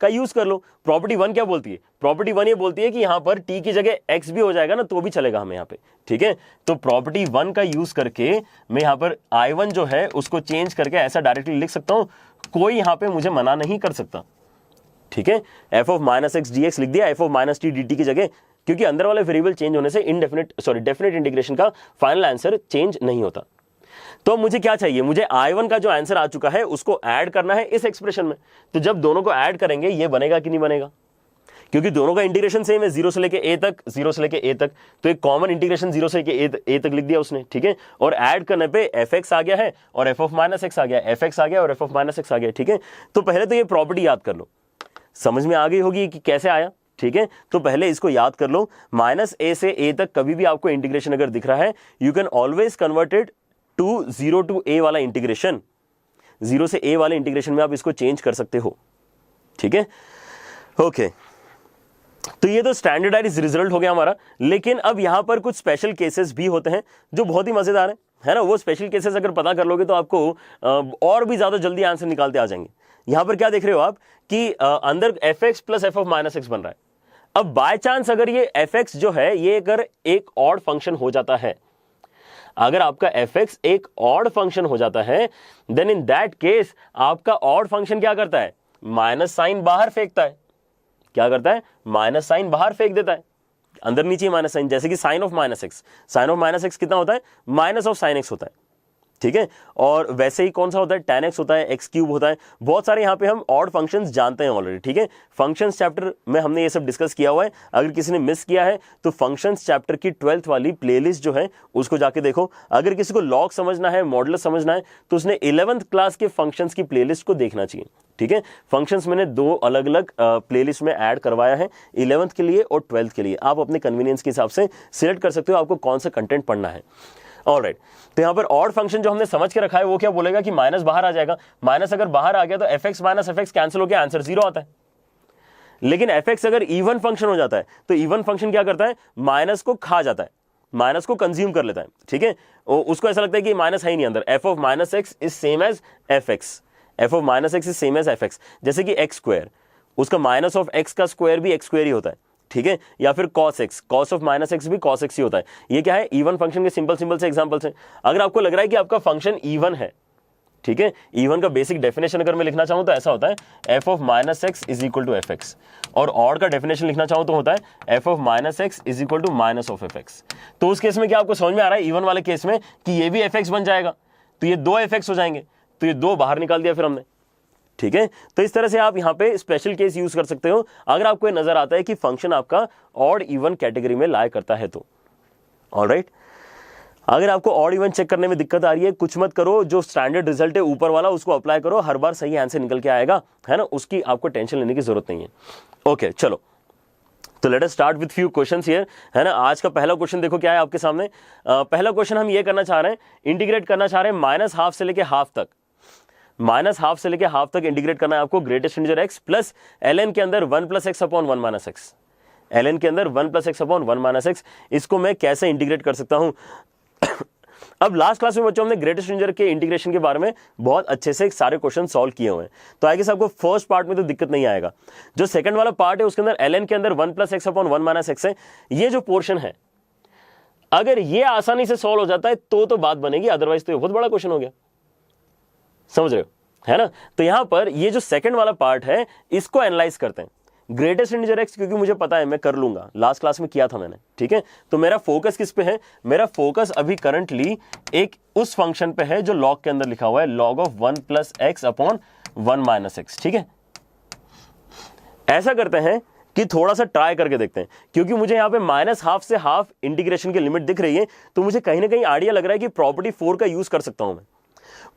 का यूज कर लो। प्रॉपर्टी 1 क्या बोलती है? प्रॉपर्टी 1 ये बोलती है कि यहां पर t की जगह x भी हो जाएगा ना तो भी चलेगा हमें यहां पे, ठीक है। तो प्रॉपर्टी 1 का यूज करके मैं यहां पर I1 जो है उसको चेंज करके ऐसा डायरेक्टली लिख सकता हूं, कोई यहां पे मुझे मना नहीं कर सकता, ठीक है। f of minus x D x लिख दिया f of minus T D T की जगह, क्योंकि अंदर वाले वेरिएबल चेंज होने से डेफिनेट इंटीग्रेशन का फाइनल आंसर चेंज नहीं होता। तो मुझे क्या चाहिए? मुझे I1 का जो आंसर आ चुका है उसको ऐड करना है इस एक्सप्रेशन में। तो जब दोनों को ऐड करेंगे ये बनेगा कि नहीं बनेगा? क्योंकि दोनों का इंटीग्रेशन सेम है, 0 से लेके a तक, 0 से लेके a तक, तो एक कॉमन इंटीग्रेशन 0 से लेके a तक लिख दिया उसने, ठीक है। और ऐड करने पे fx आ गया है और f ऑफ माइनस एक्स आ गया, fx आ गया और f ऑफ माइनस एक्स आ गया, ठीक है। तो पहले तो ये प्रॉपर्टी याद कर लो, समझ में आ गई होगी कि कैसे आया, ठीक है। तो पहले इसको याद कर लो, माइनस a से a तक कभी भी आपको इंटीग्रेशन अगर दिख रहा है you can always converted to 0 to a वाला इंटीग्रेशन, 0 से a वाले इंटीग्रेशन में आप इसको चेंज कर सकते हो, ठीक है। ओके, तो ये तो स्टैंडर्डाइज रिजल्ट हो गया हमारा। लेकिन अब यहां पर कुछ स्पेशल केसेस भी होते हैं जो बहुत ही मजेदार है ना। वो स्पेशल केसेस अगर पता कर लोगे तो आपको और भी ज्यादा जल्दी आंसर निकालते आ जाएंगे। यहां पर क्या देख रहे हो आप कि अंदर fx plus f of minus x बन रहा है। अब बाय चांस अगर ये fx जो है ये अगर एक ऑड फंक्शन हो जाता है, अगर आपका fx एक ऑड फंक्शन हो जाता है, देन इन दैट केस आपका ऑड फंक्शन क्या करता है? माइनस साइन बाहर फेंकता है। क्या करता है? माइनस साइन बाहर फेंक देता है, अंदर नीचे माइनस साइन। जैसे कि sine of minus x, sine of minus x कितना होता है? माइनस ऑफ साइन एक्स होता है, ठीक है। और वैसे ही कौन सा होता है? tan x होता है, x क्यूब होता है। बहुत सारे यहाँ पे हम ऑड फंक्शंस जानते हैं ऑलरेडी, ठीक है। फंक्शंस चैप्टर में हमने ये सब डिस्कस किया हुआ है। अगर किसी ने मिस किया है तो फंक्शंस चैप्टर की 12th वाली प्लेलिस्ट जो है उसको जाके देखो। अगर किसी को लॉग समझना है, मॉडुलस समझना है तो उसने 11th क्लास के फंक्शंस की प्लेलिस्ट को देखना चाहिए, ठीक है। फंक्शंस मैंने 2 अलग अलग प्लेलिस्ट में ऐड करवाया है, 11th के लिए और 12th के लिए। आप अपने कन्वीनियंस के हिसाब से सिलेक्ट कर सकते हो आपको कौन सा कंटेंट पढ़ना है। ऑलराइट, तो यहां पर ऑड फंक्शन जो हमने समझ के रखा है वो क्या बोलेगा कि माइनस बाहर आ जाएगा। माइनस अगर बाहर आ गया तो fx माइनस fx कैंसिल होकर आंसर 0 आता है। लेकिन fx अगर इवन फंक्शन हो जाता है तो इवन फंक्शन क्या करता है? माइनस को खा जाता है, माइनस को कंज्यूम कर लेता है, ठीक है। उसको ऐसा लगता है कि माइनस है ही नहीं अंदर। f of minus x is same as fx, f of minus x is same as fx। जैसे कि x स्क्वायर, उसका माइनस ऑफ x का स्क्वायर भी x स्क्वायर ही होता है, ठीक है। या फिर cos x, cos of minus x भी cos x ही होता है। ये क्या है? इवन फंक्शन के सिंपल से एग्जांपल्स हैं। अगर आपको लग रहा है कि आपका फंक्शन इवन है, ठीक है, इवन का बेसिक डेफिनेशन अगर मैं लिखना चाहूं तो ऐसा होता है f of minus x is equal to fx, और ऑड का डेफिनेशन लिखना चाहूं तो होता है f of minus x is equal to minus of fx। तो उस केस में क्या आपको समझ में आ रहा है इवन वाले केस में कि ये भी fx बन जाएगा, तो ये 2 fx हो जाएंगे, तो ये 2 बाहर निकाल दिया फिर हमने, ठीक है। तो इस तरह से आप यहां पे स्पेशल केस यूज कर सकते हो अगर आपको ये नजर आता है कि फंक्शन आपका ऑड इवन कैटेगरी में लाया करता है तो। ऑलराइट, अगर आपको ऑड इवन चेक करने में दिक्कत आ रही है कुछ मत करो, जो स्टैंडर्ड रिजल्ट है ऊपर वाला उसको अप्लाई करो, हर बार सही आंसर निकल के आएगा, है ना। उसकी आपको टेंशन लेने की जरूरत नहीं है। ओके चलो, तो let us start with few questions here, है ना। आज का पहला क्वेश्चन देखो क्या है आपके सामने। पहला क्वेश्चन हम ये करना चाह रहे हैं, इंटीग्रेट करना चाह रहे हैं माइनस हाफ से लेके हाफ तक, माइनस हाफ से लेके हाफ तक इंटीग्रेट करना है आपको greatest integer x plus ln के अंदर 1 plus x upon 1 minus x, ln के अंदर 1 plus x upon 1 minus x. इसको मैं कैसे इंटीग्रेट कर सकता हूं? अब लास्ट क्लास में बच्चों हमने ग्रेटेस्ट इंटीजर के इंटीग्रेशन के बारे में बहुत अच्छे से सारे क्वेश्चन सॉल्व किए हुए हैं, तो आई गेस आपको फर्स्ट पार्ट में तो दिक्कत नहीं आएगा। जो सेकंड वाला पार्ट है उसके अंदर ln के अंदर 1 plus x upon 1 minus x है। ये जो पोर्शन है अगर ये आसानी से सॉल्व हो जाता है तो बात बनेगी, अदरवाइज तो ये बहुत बड़ा क्वेश्चन हो गया, समझ रहे हो, है ना। तो यहां पर ये जो सेकंड वाला पार्ट है इसको एनालाइज करते हैं। ग्रेटेस्ट इंटीजर x क्योंकि मुझे पता है मैं कर लूंगा, लास्ट क्लास में किया था मैंने, ठीक है। तो मेरा फोकस किस पे है? मेरा फोकस अभी करंटली एक उस फंक्शन पे है जो लॉग के अंदर लिखा हुआ है, log of 1 plus x upon 1 minus x, ठीक है। ऐसा करते हैं कि थोड़ा सा ट्राई करके देखते हैं, क्योंकि मुझे यहाँ पे -½ से हाफ इंटीग्रेशन की लिमिट दिख रही है, तो मुझे कहीं ना कहीं आइडिया लग रहा है कि प्रॉपर्टी 4 का यूज कर सकता हूं मैं।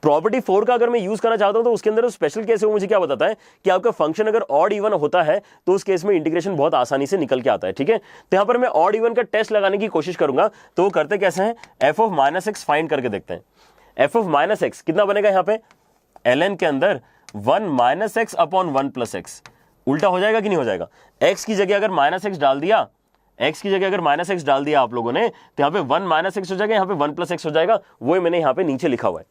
प्रॉपर्टी 4 का अगर मैं यूज करना चाहता हूं तो उसके अंदर स्पेशल केस है, वो मुझे क्या बताता है कि आपका फंक्शन अगर ऑड इवन होता है तो उस केस में इंटीग्रेशन बहुत आसानी से निकल के आता है। ठीक है, तो यहां पर मैं ऑड इवन का टेस्ट लगाने की कोशिश करूंगा, तो वो करते कैसे हैं, f ऑफ -x फाइंड करके देखते हैं। f ऑफ -x कितना बनेगा यहाँ पे, ln के अंदर 1 - x अपॉन 1 + x, उल्टा हो जाएगा कि नहीं हो जाएगा। x की जगह अगर -x डाल दिया, x की जगह अगर -x डाल दिया आप लोगों ने, तो यहाँ पे 1 - x हो जाएगा, यहाँ पे 1 + x हो जाएगा, वो मैंने यहाँ पे नीचे लिखा हुआ है।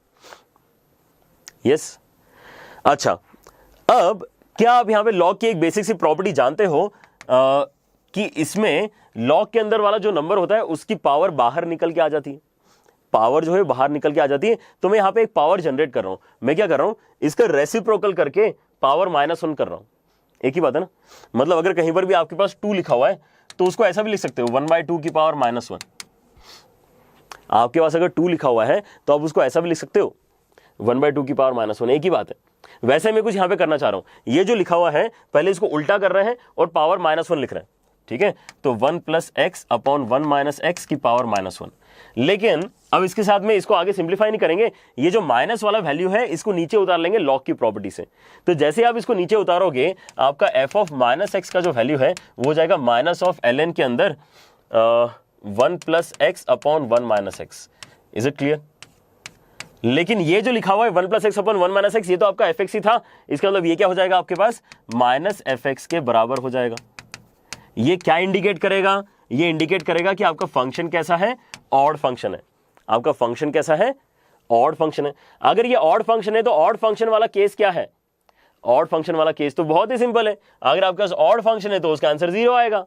यस अच्छा, अब क्या आप यहां पे लॉग की एक बेसिक सी प्रॉपर्टी जानते हो कि इसमें लॉग के अंदर वाला जो नंबर होता है उसकी पावर बाहर निकल के आ जाती है, पावर जो है बाहर निकल के आ जाती है। तो मैं यहां पे एक पावर जनरेट कर रहा हूं, मैं क्या कर रहा हूं, इसका रेसिप्रोकल करके पावर -1 कर रहा हूं। एक ही बात है ना, मतलब अगर कहीं पर भी आपके पास 2 लिखा हुआ है तो उसको ऐसा भी लिख सकते हो 1/2 की पावर -1। आपके पास अगर 2 लिखा हुआ है तो आप उसको ऐसा भी लिख सकते हो 1/2 की पावर -1, एक ही बात है। वैसे मैं कुछ यहां पे करना चाह रहा हूं, ये जो लिखा हुआ है पहले इसको उल्टा कर रहे हैं और पावर -1 लिख रहे हैं। ठीक है, तो 1 + x अपॉन 1 - x की पावर -1। लेकिन अब इसके साथ में इसको आगे सिंप्लीफाई नहीं करेंगे, ये जो माइनस वाला वैल्यू है इसको नीचे उतार लेंगे लॉग की प्रॉपर्टी से। तो जैसे आप इसको नीचे उतारोगे, आपका f ऑफ -x का जो वैल्यू है वो हो जाएगा -ln के अंदर 1 + x upon 1 - x। Is it clear? लेकिन ये जो लिखा हुआ है 1 + x अपॉन 1 - x, ये तो आपका fx ही था, इसका मतलब ये क्या हो जाएगा आपके पास -fx के बराबर हो जाएगा। ये क्या इंडिकेट करेगा, ये इंडिकेट करेगा कि आपका फंक्शन कैसा है, ऑड फंक्शन है। आपका फंक्शन कैसा है, ऑड फंक्शन है। अगर ये ऑड फंक्शन है तो ऑड फंक्शन वाला केस क्या है, ऑड फंक्शन वाला केस तो बहुत ही सिंपल है, अगर आपके पास ऑड फंक्शन है तो उसका आंसर 0 आएगा।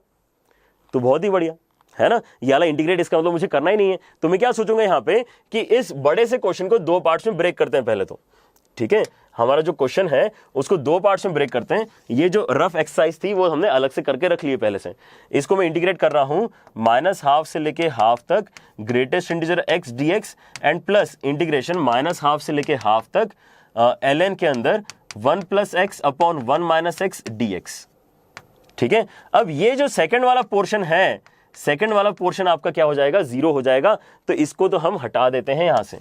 तो बहुत ही बढ़िया है ना, ये वाला इंटीग्रेट इसका मतलब मुझे करना ही नहीं है। तो मैं क्या सोचूंगा यहाँ पे कि इस बड़े से क्वेश्चन को 2 पार्ट्स में ब्रेक करते हैं पहले तो। ठीक है, हमारा जो क्वेश्चन है उसको 2 पार्ट्स में ब्रेक करते हैं। ये जो रफ एक्सरसाइज थी वो हमने अलग से करके रख ली है पहले से। इसको मैं इंटीग्रेट कर रहा हूं -½ से लेके हाफ तक greatest integer x dx and plus integration -½ से लेके हाफ तक ln के अंदर 1 + x अपॉन 1 - x dx। ठीक है, अब ये जो सेकंड वाला पोर्शन है, सेकंड वाला पोर्शन आपका क्या हो जाएगा, 0 हो जाएगा। तो इसको तो हम हटा देते हैं यहां से।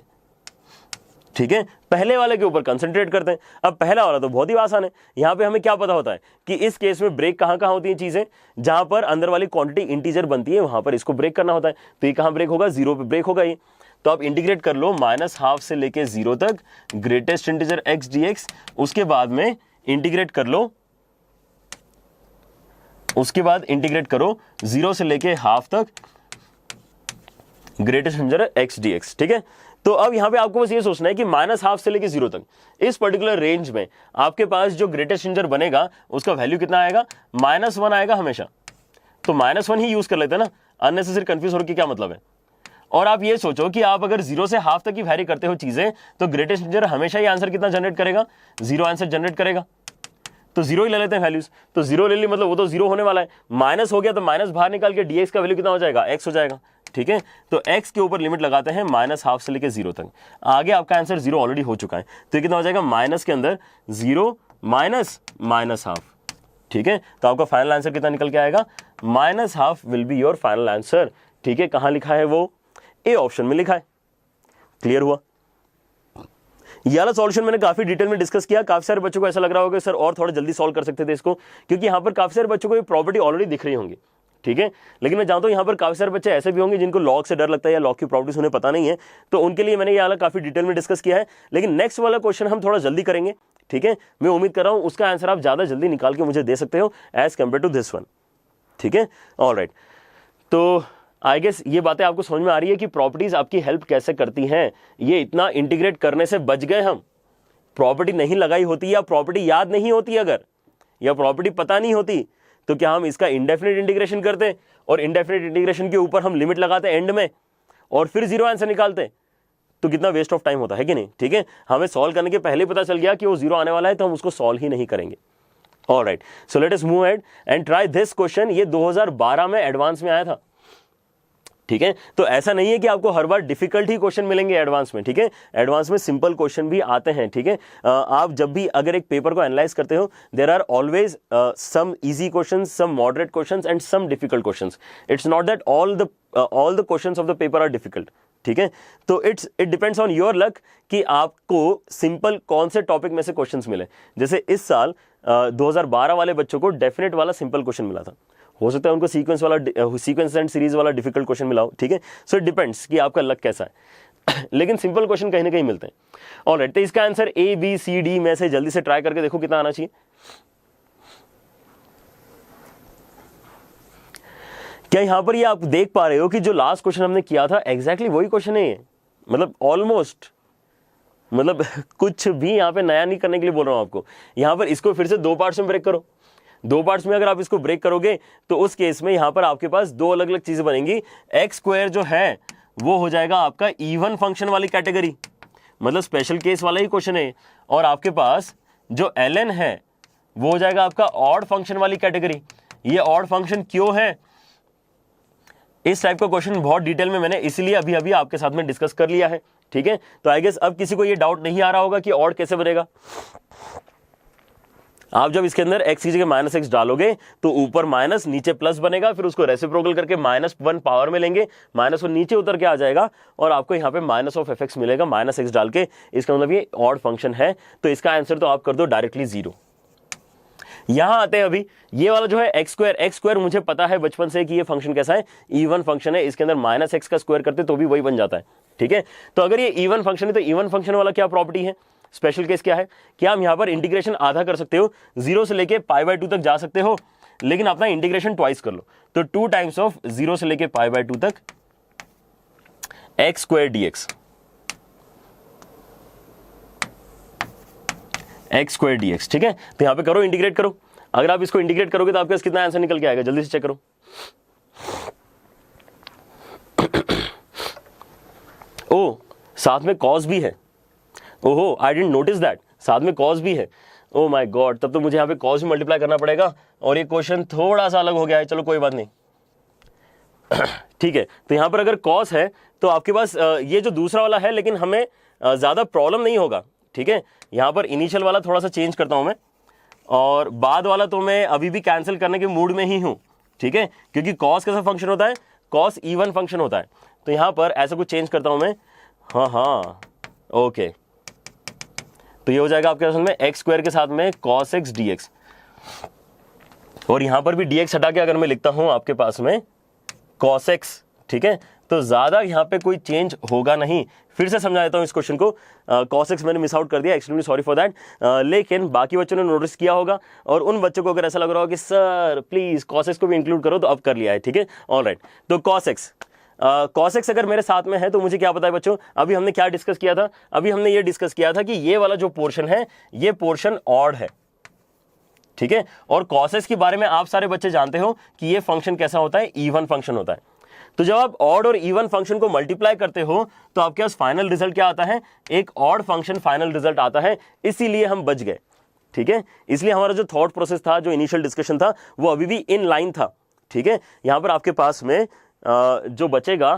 ठीक है, पहले वाले के ऊपर कंसंट्रेट करते हैं। अब पहला वाला तो बहुत ही आसान है, यहां पे हमें क्या पता होता है कि इस केस में ब्रेक कहां कहां होती है चीजें, जहां पर अंदर वाली क्वांटिटी इंटीजर बनती है वहां पर इसको ब्रेक करना होता है। तो ये कहां ब्रेक होगा, 0 पे ब्रेक होगा ये। तो आप इंटीग्रेट कर लो -½ से लेके 0 तक ग्रेटेस्ट इंटीजर x dx, उसके बाद में इंटीग्रेट कर लो, उसके बाद इंटीग्रेट करो 0 से लेके हाफ तक ग्रेटेस्ट इंटीजर x dx। ठीक है, तो अब यहां पे आपको बस ये सोचना है कि -½ से लेके 0 तक इस पर्टिकुलर रेंज में आपके पास जो ग्रेटेस्ट इंटीजर बनेगा उसका वैल्यू कितना आएगा, -1 आएगा हमेशा। तो -1 ही यूज कर लेते हैं ना, अननेसेसरी कंफ्यूज होने की क्या मतलब है। और आप ये सोचो कि आप अगर 0 से हाफ तक की वैरी करते हो चीजें, तो ग्रेटेस्ट इंटीजर हमेशा ही आंसर कितना जनरेट करेगा, 0 आंसर जनरेट करेगा। तो 0 ही ले लेते हैं वैल्यूज, तो 0 ले ली मतलब वो तो 0 होने वाला है। माइनस हो गया तो माइनस बाहर निकाल के dx का वैल्यू कितना हो जाएगा, x हो जाएगा। ठीक है, तो x के ऊपर लिमिट लगाते हैं -½ से लेके 0 तक। आगे आपका आंसर 0 ऑलरेडी हो चुका है, तो ये कितना हो जाएगा, माइनस के अंदर 0 माइनस -½ ठीक है, तो आपका फाइनल आंसर कितना निकल के आएगा, -½ will be your final answer. ठीक है, कहां लिखा है वो, ए ऑप्शन में लिखा है। क्लियर हुआ? ये वाला सॉल्यूशन मैंने काफी डिटेल में डिस्कस किया। काफी सारे बच्चों को ऐसा लग रहा होगा सर और थोड़ा जल्दी सॉल्व कर सकते थे इसको, क्योंकि यहाँ पर काफी सारे बच्चों को ये प्रॉपर्टी ऑलरेडी दिख रही होंगी। ठीक है, लेकिन मैं जानता हूँ यहाँ पर काफी सारे बच्चे ऐसे भी होंगे जिनको लॉग से डर लगता है या लॉग की प्रॉपर्टीज उन्हें पता नहीं है, तो उनके लिए मैंने ये वाला काफी डिटेल में डिस्कस किया है। लेकिन नेक्स्ट वाला क्वेश्चन हम थोड़ा जल्दी करेंगे। ठीक है, मैं उम्मीद कर रहा हूँ उसका आंसर आप ज्यादा जल्दी निकाल के मुझे दे सकते हो as compare to this one. ठीक है, ऑलराइट, तो आई गेस ये बातें आपको समझ में आ रही है कि प्रॉपर्टीज आपकी हेल्प कैसे करती हैं। ये इतना इंटीग्रेट करने से बच गए हम। प्रॉपर्टी नहीं लगाई होती या प्रॉपर्टी याद नहीं होती अगर, या प्रॉपर्टी पता नहीं होती, तो क्या हम इसका इंडेफिनिट इंटीग्रेशन करते और इंडेफिनिट इंटीग्रेशन के ऊपर हम लिमिट लगाते एंड में और फिर 0 आंसर निकालते, तो कितना वेस्ट ऑफ टाइम होता है कि नहीं। ठीक है, हमें सॉल्व करने के पहले पता चल गया कि वो 0 आने वाला है, तो हम उसको सॉल्व ही नहीं करेंगे। Alright, so let us move ahead and try this question. ये 2012 में एडवांस में आया था। ठीक है। तो ऐसा नहीं है कि आपको हर बार डिफिकल्ट ही क्वेश्चन मिलेंगे एडवांस में, ठीक है। एडवांस में सिंपल क्वेश्चन भी आते हैं, ठीक है। आप जब भी अगर एक पेपर को एनालाइज करते हो, there are always some easy questions, some moderate questions and some difficult questions. It's not that all the questions of the paper are difficult, ठीक है। तो it depends on your luck कि आपको simple कौन से topic में से questions मिले। जैसे इस साल 2012 वाले बच्चों को डेफिनेट वाला सिंपल क्वेश्चन मिला था, हो सकता है उनको सीक्वेंस एंड सीरीज वाला डिफिकल्ट क्वेश्चन मिला हो, ठीक है। सो इट डिपेंड्स कि आपका लक कैसा है लेकिन सिंपल क्वेश्चन कहीं ना कहीं मिलते हैं। ऑलराइट, तो इसका answer A B C D में से जल्दी से ट्राई करके देखो कितना आना चाहिए। क्या यहां पर ये आप देख पा रहे हो कि जो लास्ट क्वेश्चन हमने किया था एग्जैक्टली वही क्वेश्चन है ये, मतलब ऑलमोस्ट, मतलब कुछ भी यहां पे नया नहीं करने के लिए बोल रहा हूं आपको। यहां पर इसको फिर से 2 पार्ट्स में ब्रेक करो। 2 पार्ट्स में अगर आप इसको ब्रेक करोगे तो उस केस में यहां पर आपके पास 2 अलग अलग चीजें बनेंगी। एक्स स्क्वायर जो है वो हो जाएगा आपका इवन फंक्शन वाली कैटेगरी, मतलब स्पेशल केस वाला ही क्वेश्चन है। और आपके पास जो ln है वो हो जाएगा आपका ऑड फंक्शन वाली कैटेगरी। ये ऑड फंक्शन क्यों है, इस टाइप का क्वेश्चन बहुत डिटेल में मैंने इसलिए अभी अभी आपके साथ में डिस्कस कर लिया है, ठीक है। तो आई गेस अब किसी को ये डाउट नहीं आ रहा होगा कि ऑड कैसे बनेगा। आप जब इसके अंदर x की जगह -x डालोगे तो ऊपर माइनस नीचे प्लस बनेगा, फिर उसको रेसिप्रोकल करके -1 पावर में लेंगे, -1 नीचे उतर के आ जाएगा और आपको यहाँ पे -f(x) मिलेगा -x डाल के। इसका मतलब ये ऑड फंक्शन है, तो इसका आंसर तो आप कर दो डायरेक्टली 0। यहां आते हैं अभी ये वाला जो है एक्स स्क्वायर मुझे पता है बचपन से कि ये फंक्शन कैसा है, इवन फंक्शन है। इसके अंदर -x का स्क्वायर करते तो भी वही बन जाता है, ठीक है। तो अगर ये इवन फंक्शन है तो इवन फंक्शन वाला क्या प्रॉपर्टी है, स्पेशल केस क्या है कि हम यहां पर इंटीग्रेशन आधा कर सकते हो, 0 से लेके π/2 तक जा सकते हो, लेकिन अपना इंटीग्रेशन ट्वाइस कर लो। तो 2 टाइम्स ऑफ 0 से लेके π/2 तक x² dx, x² dx, ठीक है। तो यहां पे करो, इंटीग्रेट करो। अगर आप इसको इंटीग्रेट करोगे तो आपके पास कितना आंसर निकल के आएगा, जल्दी से चेक करो। ओ साथ में कॉस भी है, ओहो आई डिडंट नोटिस दैट, साथ में कॉस भी है। ओ माय गॉड, तब तो मुझे यहाँ पे कॉस भी मल्टीप्लाई करना पड़ेगा और ये क्वेश्चन थोड़ा सा अलग हो गया है, चलो कोई बात नहीं ठीक है। तो यहाँ पर अगर कॉस है तो आपके पास ये जो दूसरा वाला है, लेकिन हमें ज़्यादा प्रॉब्लम नहीं होगा, ठीक है। यहाँ पर इनिशियल वाला थोड़ा सा चेंज करता हूँ मैं, और बाद वाला तो मैं अभी भी कैंसिल करने के मूड में ही हूँ, ठीक है, क्योंकि कॉस कैसा फंक्शन होता है, कॉस इवन फंक्शन होता है। तो यहाँ पर ऐसा कुछ चेंज करता हूँ मैं, हाँ ओके। तो ये हो जाएगा आपके असल में x² के साथ में cos x dx, और यहां पर भी dx हटा के अगर मैं लिखता हूं आपके पास में cos x, ठीक है। तो ज्यादा यहां पे कोई चेंज होगा नहीं। फिर से समझा देता हूं इस क्वेश्चन को, cos x मैंने मिस आउट कर दिया, एक्सट्रीमली सॉरी फॉर दैट, लेकिन बाकी बच्चों ने नोटिस किया होगा, और उन बच्चों को अगर ऐसा लग रहा हो कि सर प्लीज cos x को भी इंक्लूड करो, तो अब कर लिया है, ठीक है। ऑलराइट, तो cos x अगर मेरे साथ में है तो मुझे क्या पता है बच्चों, अभी हमने क्या डिस्कस किया था, अभी हमने ये डिस्कस किया था कि ये वाला जो पोर्शन है ये पोर्शन ऑड है, ठीक है। और cos x के बारे में आप सारे बच्चे जानते हो कि ये फंक्शन कैसा होता है, इवन फंक्शन होता है। तो जब आप ऑड और इवन फंक्शन को मल्टीप्लाई करते हो तो आपके पास फाइनल रिजल्ट क्या आता है, एक ऑड फंक्शन फाइनल रिजल्ट आता है, इसीलिए हम बच गए, ठीक है। इसलिए हमारा जो थॉट प्रोसेस था, जो इनिशियल डिस्कशन था, वो अभी भी इन लाइन था, ठीक है। यहां पर आपके पास में जो बचेगा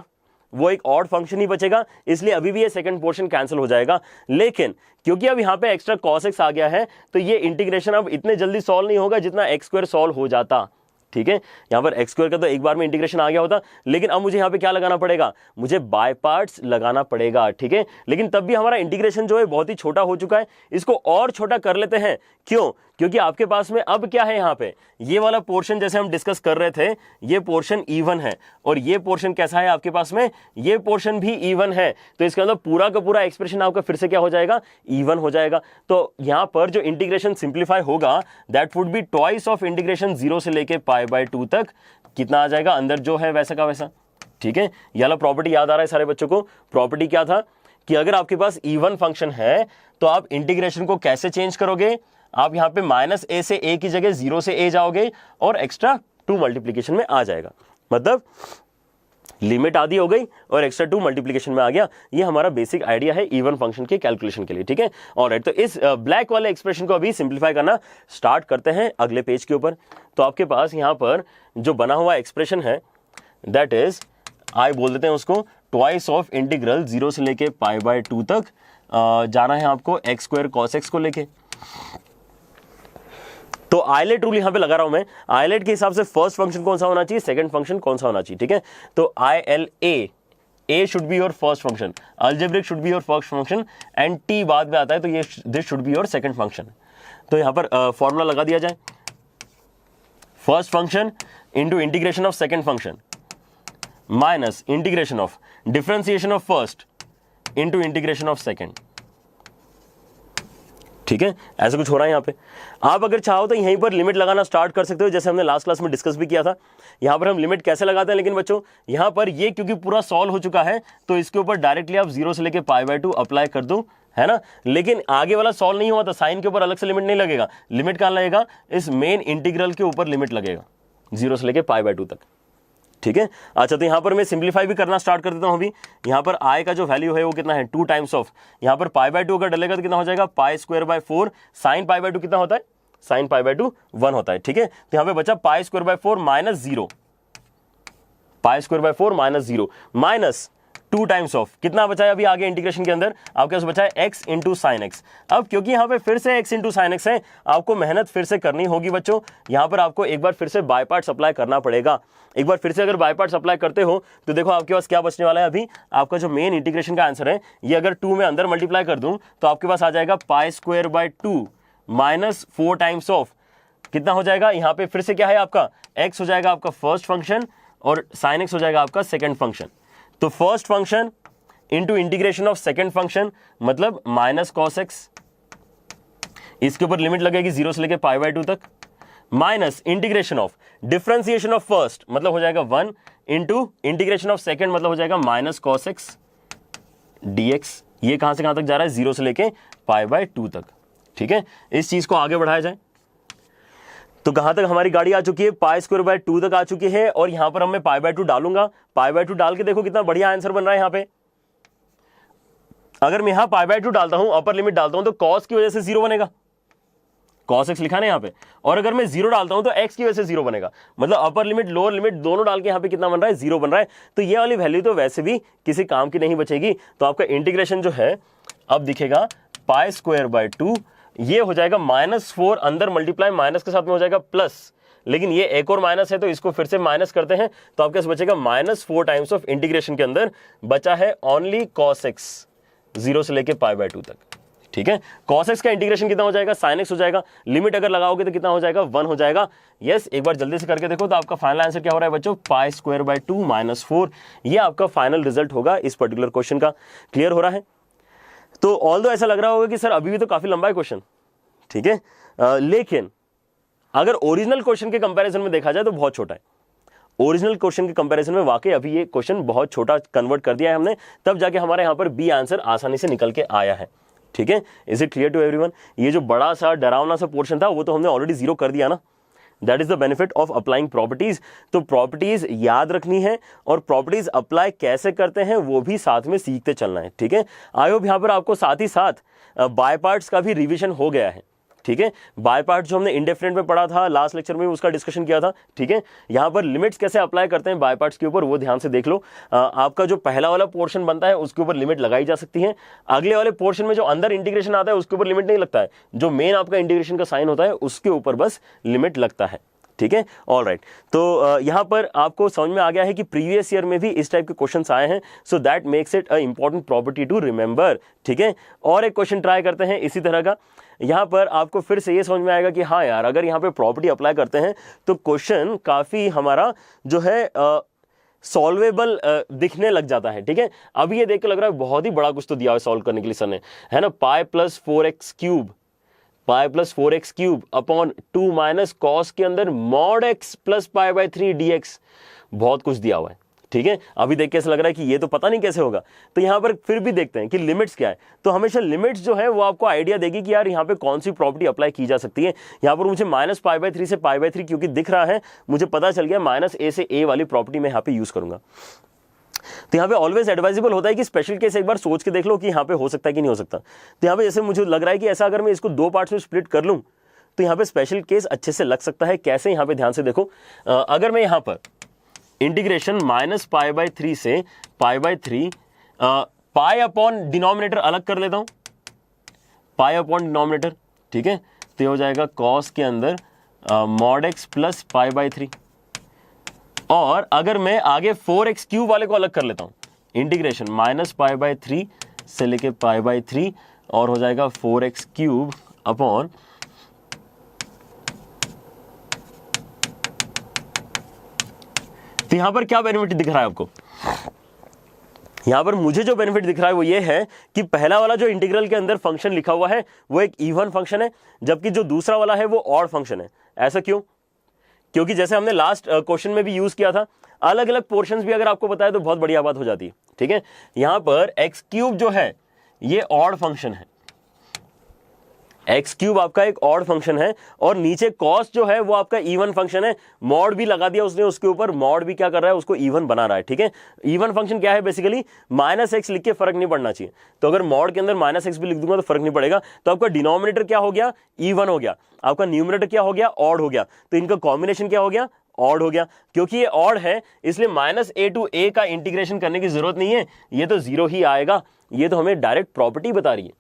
वो एक ऑड फंक्शन ही बचेगा, इसलिए अभी भी ये सेकंड पोर्शन कैंसिल हो जाएगा। लेकिन क्योंकि अब यहां पे एक्स्ट्रा cos x आ गया है तो ये इंटीग्रेशन अब इतने जल्दी सॉल्व नहीं होगा जितना x² सॉल्व हो जाता, ठीक है। यहां पर x² का तो एक बार में इंटीग्रेशन आ गया होता, लेकिन अब मुझे यहां पे क्या लगाना पड़ेगा, मुझे बाय पार्ट्स लगाना पड़ेगा, ठीक है। लेकिन तब भी हमारा इंटीग्रेशन जो है बहुत ही छोटा हो चुका है, इसको और छोटा कर लेते हैं। क्यों, क्योंकि आपके पास में अब क्या है, यहाँ पे ये वाला पोर्शन जैसे हम डिस्कस कर रहे थे, ये पोर्शन इवन है, और ये पोर्शन कैसा है आपके पास में, ये पोर्शन भी इवन है। तो इसके अंदर पूरा का पूरा एक्सप्रेशन आपका फिर से क्या हो जाएगा, इवन हो जाएगा। तो यहाँ पर जो इंटीग्रेशन सिंप्लीफाई होगा that would be twice of integration 0 से लेके π/2 तक, कितना आ जाएगा अंदर जो है वैसा का वैसा, ठीक है। ये वाला प्रॉपर्टी याद आ रहा है सारे बच्चों को। प्रॉपर्टी क्या था कि अगर आपके पास इवन फंक्शन है तो आप इंटीग्रेशन को कैसे चेंज करोगे, आप यहां पे -a से a की जगह 0 से a जाओगे और एक्स्ट्रा 2 मल्टीप्लीकेशन में आ जाएगा, मतलब लिमिट आधी हो गई और एक्स्ट्रा 2 मल्टीप्लीकेशन में आ गया। ये हमारा बेसिक आइडिया है इवन फंक्शन के कैलकुलेशन के लिए, ठीक है। ऑलराइट, तो इस ब्लैक वाले एक्सप्रेशन को अभी सिंप्लीफाई करना स्टार्ट करते हैं अगले पेज के ऊपर। तो आपके पास यहां पर जो बना हुआ एक्सप्रेशन है दैट इज आई बोल देते हैं उसको, ट्वाइस ऑफ इंटीग्रल 0 से लेके π/2 तक जाना है आपको x स्क्वायर cos x को लेके। तो आइलेट रूल यहां पे लगा रहा हूं मैं, आइलेट के हिसाब से फर्स्ट फंक्शन कौन सा होना चाहिए, सेकंड फंक्शन कौन सा होना चाहिए, ठीक है। तो ILA, A should be your first function, algebraic should be your first function and T बाद में आता है, तो ये this should be your second function. तो यहां पर फॉर्मूला लगा दिया जाए, first function into integration of second function minus integration of differentiation of first into integration of second, ठीक है। ऐसा कुछ हो रहा है यहाँ पे। आप अगर चाहो तो यहीं पर लिमिट लगाना स्टार्ट कर सकते हो, जैसे हमने लास्ट क्लास में डिस्कस भी किया था। यहाँ पर हम लिमिट कैसे लगाते हैं, लेकिन बच्चों यहाँ पर ये क्योंकि पूरा सॉल्व हो चुका है तो इसके ऊपर डायरेक्टली आप 0 से लेके π/2 अप्लाई कर दो, है ना। लेकिन आगे वाला सॉल्व नहीं हुआ था, साइन के ऊपर अलग से लिमिट नहीं लगेगा, लिमिट कहाँ लगेगा, इस मेन इंटीग्रल के ऊपर लिमिट लगेगा 0 से लेके π/2 तक, ठीक है। अच्छा, तो यहां पर मैं सिंप्लीफाई भी करना स्टार्ट कर देता हूं अभी। यहां पर i का जो वैल्यू है वो कितना है, 2 टाइम्स ऑफ, यहां पर π/2 अगर डलेगा तो कितना हो जाएगा, π²/4, साइन π/2 कितना होता है, साइन π/2 1 होता है, ठीक है। तो यहां पे बचा π²/4 minus 0, π²/4 minus 0 minus 2 times of, कितना बचा है अभी आगे इंटीग्रेशन के अंदर आपके पास बचा है x इंटू साइन एक्स। अब क्योंकि यहाँ पे फिर से x इंटू साइन एक्स है, आपको मेहनत फिर से करनी होगी बच्चों। यहाँ पर आपको एक बार फिर से बाय पार्ट्स अप्लाई करना पड़ेगा। एक बार फिर से अगर बाय पार्ट्स अप्लाई करते हो तो देखो आपके पास क्या बचने वाला है, अभी आपका जो मेन इंटीग्रेशन का आंसर है ये अगर 2 में अंदर मल्टीप्लाई कर दूं तो आपके पास आ जाएगा π²/2 माइनस 4 टाइम्स ऑफ, कितना हो जाएगा, यहाँ पे फिर से क्या है आपका x हो जाएगा आपका फर्स्ट फंक्शन और साइन x हो जाएगा आपका सेकेंड फंक्शन। तो first function into integration of second function मतलब माइनस cos x, इसके ऊपर लिमिट लगेगी 0 से लेके π/2 तक, minus integration of differentiation of first मतलब हो जाएगा 1 इंटू इंटीग्रेशन ऑफ सेकेंड मतलब हो जाएगा माइनस cos x dx। ये कहां से कहां तक जा रहा है, 0 से लेके π/2 तक, ठीक है। इस चीज को आगे बढ़ाया जाए तो कहां तक हमारी गाड़ी आ चुकी है, π²/2 तक आ चुकी है। और यहां पर मैं π/2 डालूंगा, π/2 डाल के देखो कितना बढ़िया आंसर बन रहा है यहाँ पे। अगर मैं यहां π/2 डालता हूं, अपर लिमिट डालता हूं तो cos की वजह से 0 बनेगा, cos x लिखा ना यहाँ पे, और अगर मैं 0 डालता हूं तो x की वजह से 0 बनेगा, मतलब अपर लिमिट लोअर लिमिट दोनों डाल के यहाँ पे कितना बन रहा है, 0 बन रहा है। तो ये वाली वैल्यू तो वैसे भी किसी काम की नहीं बचेगी। तो आपका इंटीग्रेशन जो है अब दिखेगा π²/2, ये हो जाएगा -4 अंदर मल्टीप्लाई माइनस के साथ में हो जाएगा प्लस, लेकिन ये एक और माइनस है तो इसको फिर से माइनस करते हैं तो आपके पास बचेगा -4 टाइम्स ऑफ इंटीग्रेशन के अंदर बचा है ओनली cos x 0 से लेके π/2 तक, ठीक है। cos x का इंटीग्रेशन कितना हो जाएगा, sin x हो जाएगा, लिमिट अगर लगाओगे तो कितना हो जाएगा, 1 हो जाएगा। यस, एक बार जल्दी से करके देखो तो आपका फाइनल आंसर क्या हो रहा है बच्चों, π²/2 माइनस 4। ये आपका फाइनल रिजल्ट होगा इस पर्टिकुलर क्वेश्चन का। क्लियर हो रहा है। तो ऑल दो ऐसा लग रहा होगा कि सर अभी भी तो काफी लंबा है क्वेश्चन, ठीक है, लेकिन अगर ओरिजिनल क्वेश्चन के कंपैरिजन में देखा जाए तो बहुत छोटा है। ओरिजिनल क्वेश्चन के कंपैरिजन में वाकई अभी ये क्वेश्चन बहुत छोटा कन्वर्ट कर दिया है हमने, तब जाके हमारे यहाँ पर बी आंसर आसानी से निकल के आया है, ठीक है। Is it clear to everyone. ये जो बड़ा सा डरावना सा पोर्शन था वो तो हमने ऑलरेडी 0 कर दिया ना। That is the benefit of applying properties. तो प्रॉपर्टीज याद रखनी है और प्रॉपर्टीज अप्लाई कैसे करते हैं वो भी साथ में सीखते चलना है, ठीक है। आई होप यहाँ पर आपको साथ ही साथ बाय पार्ट्स का भी रिवीजन हो गया है, ठीक है। बाय पार्ट जो हमने इंडेफिनिट में पढ़ा था लास्ट लेक्चर में उसका डिस्कशन किया था, ठीक है। यहाँ पर लिमिट्स कैसे अप्लाई करते हैं बाय पार्ट्स के ऊपर वो ध्यान से देख लो। आपका जो पहला वाला पोर्शन बनता है उसके ऊपर लिमिट लगाई जा सकती है। अगले वाले पोर्शन में जो अंदर इंटीग्रेशन आता है उसके ऊपर लिमिट नहीं लगता है, जो मेन आपका इंटीग्रेशन का साइन होता है उसके ऊपर बस लिमिट लगता है, ठीक है। ऑल राइट, तो यहां पर आपको समझ में आ गया है कि प्रीवियस ईयर में भी इस टाइप के क्वेश्चंस आए हैं, so that makes it a important property to remember, ठीक है। और एक क्वेश्चन ट्राई करते हैं इसी तरह का। यहां पर आपको फिर से ये समझ में आएगा कि हाँ यार, अगर यहां पे प्रॉपर्टी अप्लाई करते हैं तो क्वेश्चन काफी हमारा जो है सॉल्वेबल दिखने लग जाता है, ठीक है। अभी ये देख के लग रहा है बहुत ही बड़ा कुछ तो दिया है सॉल्व करने के लिए सर ने, है ना। π+4x³ अपॉन 2 माइनस कॉस के अंदर मॉड x प्लस π/3 dx, बहुत कुछ दिया हुआ है, ठीक है। अभी देख के ऐसा लग रहा है कि ये तो पता नहीं कैसे होगा। तो यहां पर फिर भी देखते हैं कि लिमिट्स क्या है। तो हमेशा लिमिट्स जो है वो आपको आइडिया देगी कि यार यहाँ पे कौन सी प्रॉपर्टी अप्लाई की जा सकती है। यहाँ पर मुझे -π/3 से π/3 क्योंकि दिख रहा है, मुझे पता चल गया -a से a वाली प्रॉपर्टी मैं यहाँ पे यूज करूंगा। तो यहाँ पे ऑलवेज एडवाइजेबल होता है कि स्पेशल केस एक बार सोच के देख लो कि यहाँ पे हो सकता है कि नहीं हो सकता। तो यहाँ पे जैसे मुझे लग रहा है कि ऐसा अगर मैं इसको 2 पार्ट्स में स्प्लिट कर लूँ तो यहाँ पे स्पेशल केस अच्छे से लग सकता है। कैसे, यहाँ पे ध्यान से देखो। अगर मैं यहाँ पर इंटीग्रेशन -π/3 से π/3, पाई अपॉन डिनोमिनेटर अलग कर लेता हूं, पाई अपॉन डिनोमिनेटर, ठीक है। तो ये हो जाएगा कॉस के अंदर मॉड x प्लस π/3, और अगर मैं आगे 4x क्यूब वाले को अलग कर लेता हूं, इंटीग्रेशन -π/3 से लेके π/3, और हो जाएगा 4x क्यूब अपॉन, तो यहां पर क्या बेनिफिट दिख रहा है आपको? यहां पर मुझे जो बेनिफिट दिख रहा है वो ये है कि पहला वाला जो इंटीग्रल के अंदर फंक्शन लिखा हुआ है वो एक इवन फंक्शन है, जबकि जो दूसरा वाला है वो ऑड फंक्शन है। ऐसा क्यों? क्योंकि जैसे हमने लास्ट क्वेश्चन में भी यूज किया था, अलग अलग पोर्शंस भी अगर आपको बताए तो बहुत बढ़िया बात हो जाती है, ठीक है। यहां पर एक्स क्यूब जो है ये ऑड फंक्शन है, एक्स क्यूब आपका एक ऑड फंक्शन है, और नीचे कॉस जो है वो आपका इवन फंक्शन है। मॉड भी लगा दिया उसने उसके ऊपर, मॉड भी क्या कर रहा है, उसको इवन बना रहा है, ठीक है। इवन फंक्शन क्या है, बेसिकली -x लिख के फर्क नहीं पड़ना चाहिए। तो अगर मॉड के अंदर -x भी लिख दूंगा तो फर्क नहीं पड़ेगा। तो आपका डिनोमिनेटर क्या हो गया, इवन हो गया, आपका न्यूमरेटर क्या हो गया, ऑड हो गया। तो इनका कॉम्बिनेशन क्या हो गया, ऑड हो गया। क्योंकि ये ऑड है इसलिए -a to a का इंटीग्रेशन करने की जरूरत नहीं है, ये तो 0 ही आएगा। ये तो हमें डायरेक्ट प्रॉपर्टी बता रही है,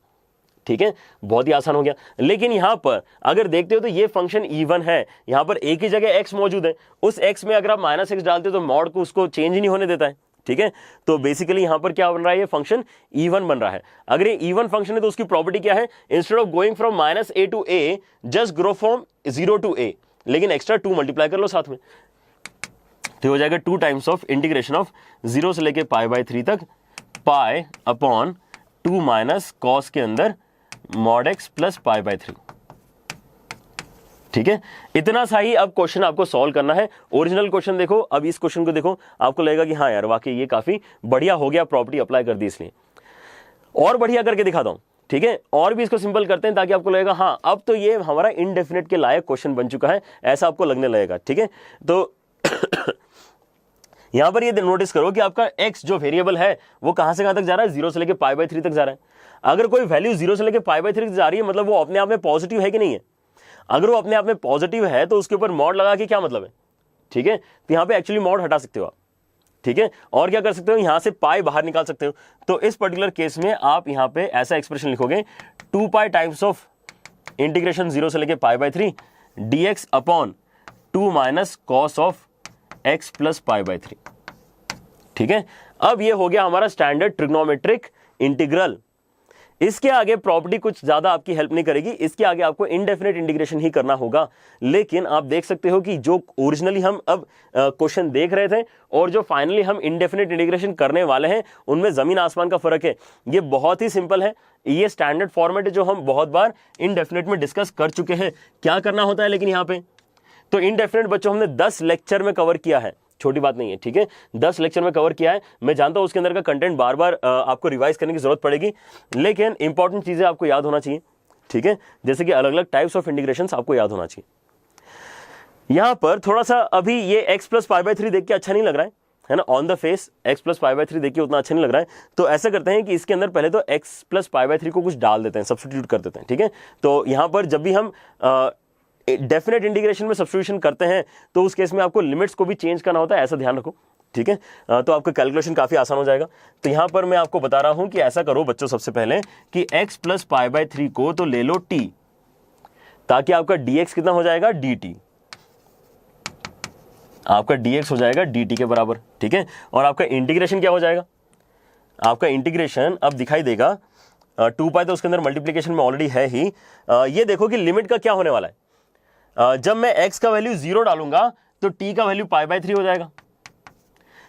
ठीक है। बहुत ही आसान हो गया। लेकिन यहां पर अगर देखते हो तो ये फंक्शन इवन है, यहां पर एक ही जगह x मौजूद है, उस x में अगर आप -x डालते हो तो मॉड को उसको चेंज ही नहीं होने देता है, ठीक है। तो बेसिकली यहां पर क्या बन रहा है, ये फंक्शन इवन बन रहा है। अगर ये इवन फंक्शन है तो उसकी प्रॉपर्टी क्या है, instead of going from -a to a just grow from 0 to a, लेकिन एक्स्ट्रा 2 मल्टीप्लाई कर लो साथ में, तो हो जाएगा 2 टाइम्स ऑफ इंटीग्रेशन ऑफ 0 से लेके π/3 तक, पाई अपॉन 2 माइनस कॉस के अंदर मॉड x प्लस π/3, ठीक है। इतना सा ही अब क्वेश्चन आपको सॉल्व करना है। ओरिजिनल क्वेश्चन देखो, अब इस क्वेश्चन को देखो, आपको लगेगा कि हाँ यार वाकई ये काफी बढ़िया हो गया, प्रॉपर्टी अप्लाई कर दी इसलिए। और बढ़िया करके दिखाता हूं, ठीक है। और भी इसको सिंपल करते हैं ताकि आपको लगेगा हाँ अब तो ये हमारा इनडेफिनेट के लायक क्वेश्चन बन चुका है, ऐसा आपको लगने लगेगा, ठीक है। तो यहां पर ये नोटिस करो कि आपका x जो वेरिएबल है वो कहां से कहां तक जा रहा है, 0 से लेके π/3 तक जा रहा है। अगर कोई वैल्यू 0 से लेके π/3 तक जा रही है मतलब वो अपने आप में पॉजिटिव है कि नहीं है। अगर वो अपने आप में पॉजिटिव है तो उसके ऊपर मॉड लगा के क्या मतलब है, ठीक है। तो यहां पे एक्चुअली मॉड हटा सकते हो आप, ठीक है। और क्या कर सकते हो, यहां से पाई बाहर निकाल सकते हो। तो इस पर्टिकुलर केस में आप यहां पे ऐसा एक्सप्रेशन लिखोगे, 2π टाइम्स ऑफ इंटीग्रेशन 0 से लेके π/3 dx upon 2 minus cos of x plus π/3, ठीक है। अब ये हो गया हमारा स्टैंडर्ड ट्रिग्नोमेट्रिक इंटीग्रल। इसके आगे प्रॉपर्टी कुछ ज्यादा आपकी हेल्प नहीं करेगी, इसके आगे आपको इनडेफिनेट इंटीग्रेशन ही करना होगा। लेकिन आप देख सकते हो कि जो ओरिजिनली हम अब क्वेश्चन देख रहे थे और जो फाइनली हम इनडेफिनेट इंटीग्रेशन करने वाले हैं उनमें जमीन आसमान का फर्क है। ये बहुत ही सिंपल है, ये स्टैंडर्ड फॉर्मेट है जो हम बहुत बार इनडेफिनेट में डिस्कस कर चुके हैं। क्या करना होता है लेकिन यहाँ पे, तो इनडेफिनेट बच्चों हमने 10 लेक्चर में कवर किया है, छोटी बात नहीं है, ठीक है। 10 लेक्चर में कवर किया है। मैं जानता हूं उसके अंदर का कंटेंट बार बार आपको रिवाइज करने की जरूरत पड़ेगी, लेकिन इंपॉर्टेंट चीजें आपको याद होना चाहिए, ठीक है। जैसे कि अलग अलग टाइप्स ऑफ इंटीग्रेशंस आपको याद होना चाहिए। यहां पर थोड़ा सा अभी ये x प्लस π/3 देख के अच्छा नहीं लग रहा है ना, on the face x plus π/3 देख के उतना अच्छा नहीं लग रहा है। तो ऐसा करते हैं कि इसके अंदर पहले तो x प्लस π/3 को कुछ डाल देते हैं, सब्स्टिट्यूट कर देते हैं, ठीक है। तो यहां पर जब भी हम डेफिनेट इंटीग्रेशन में सब्स्टिट्यूशन करते हैं तो उस केस में आपको लिमिट्स को भी चेंज करना होता है, ऐसा ध्यान रखो, ठीक है। तो आपका कैलकुलेशन काफी आसान हो जाएगा। तो यहां पर मैं आपको बता रहा हूं कि ऐसा करो बच्चों, सबसे पहले कि x प्लस π/3 को तो ले लो t, ताकि आपका dx कितना हो जाएगा, dt, आपका dx हो जाएगा dt के बराबर, ठीक है। और आपका इंटीग्रेशन क्या हो जाएगा, आपका इंटीग्रेशन अब दिखाई देगा 2π, तो उसके अंदर मल्टीप्लीकेशन में ऑलरेडी है ही। ये देखो कि लिमिट का क्या होने वाला है, जब मैं x का वैल्यू 0 डालूंगा तो t का वैल्यू π/3 हो जाएगा।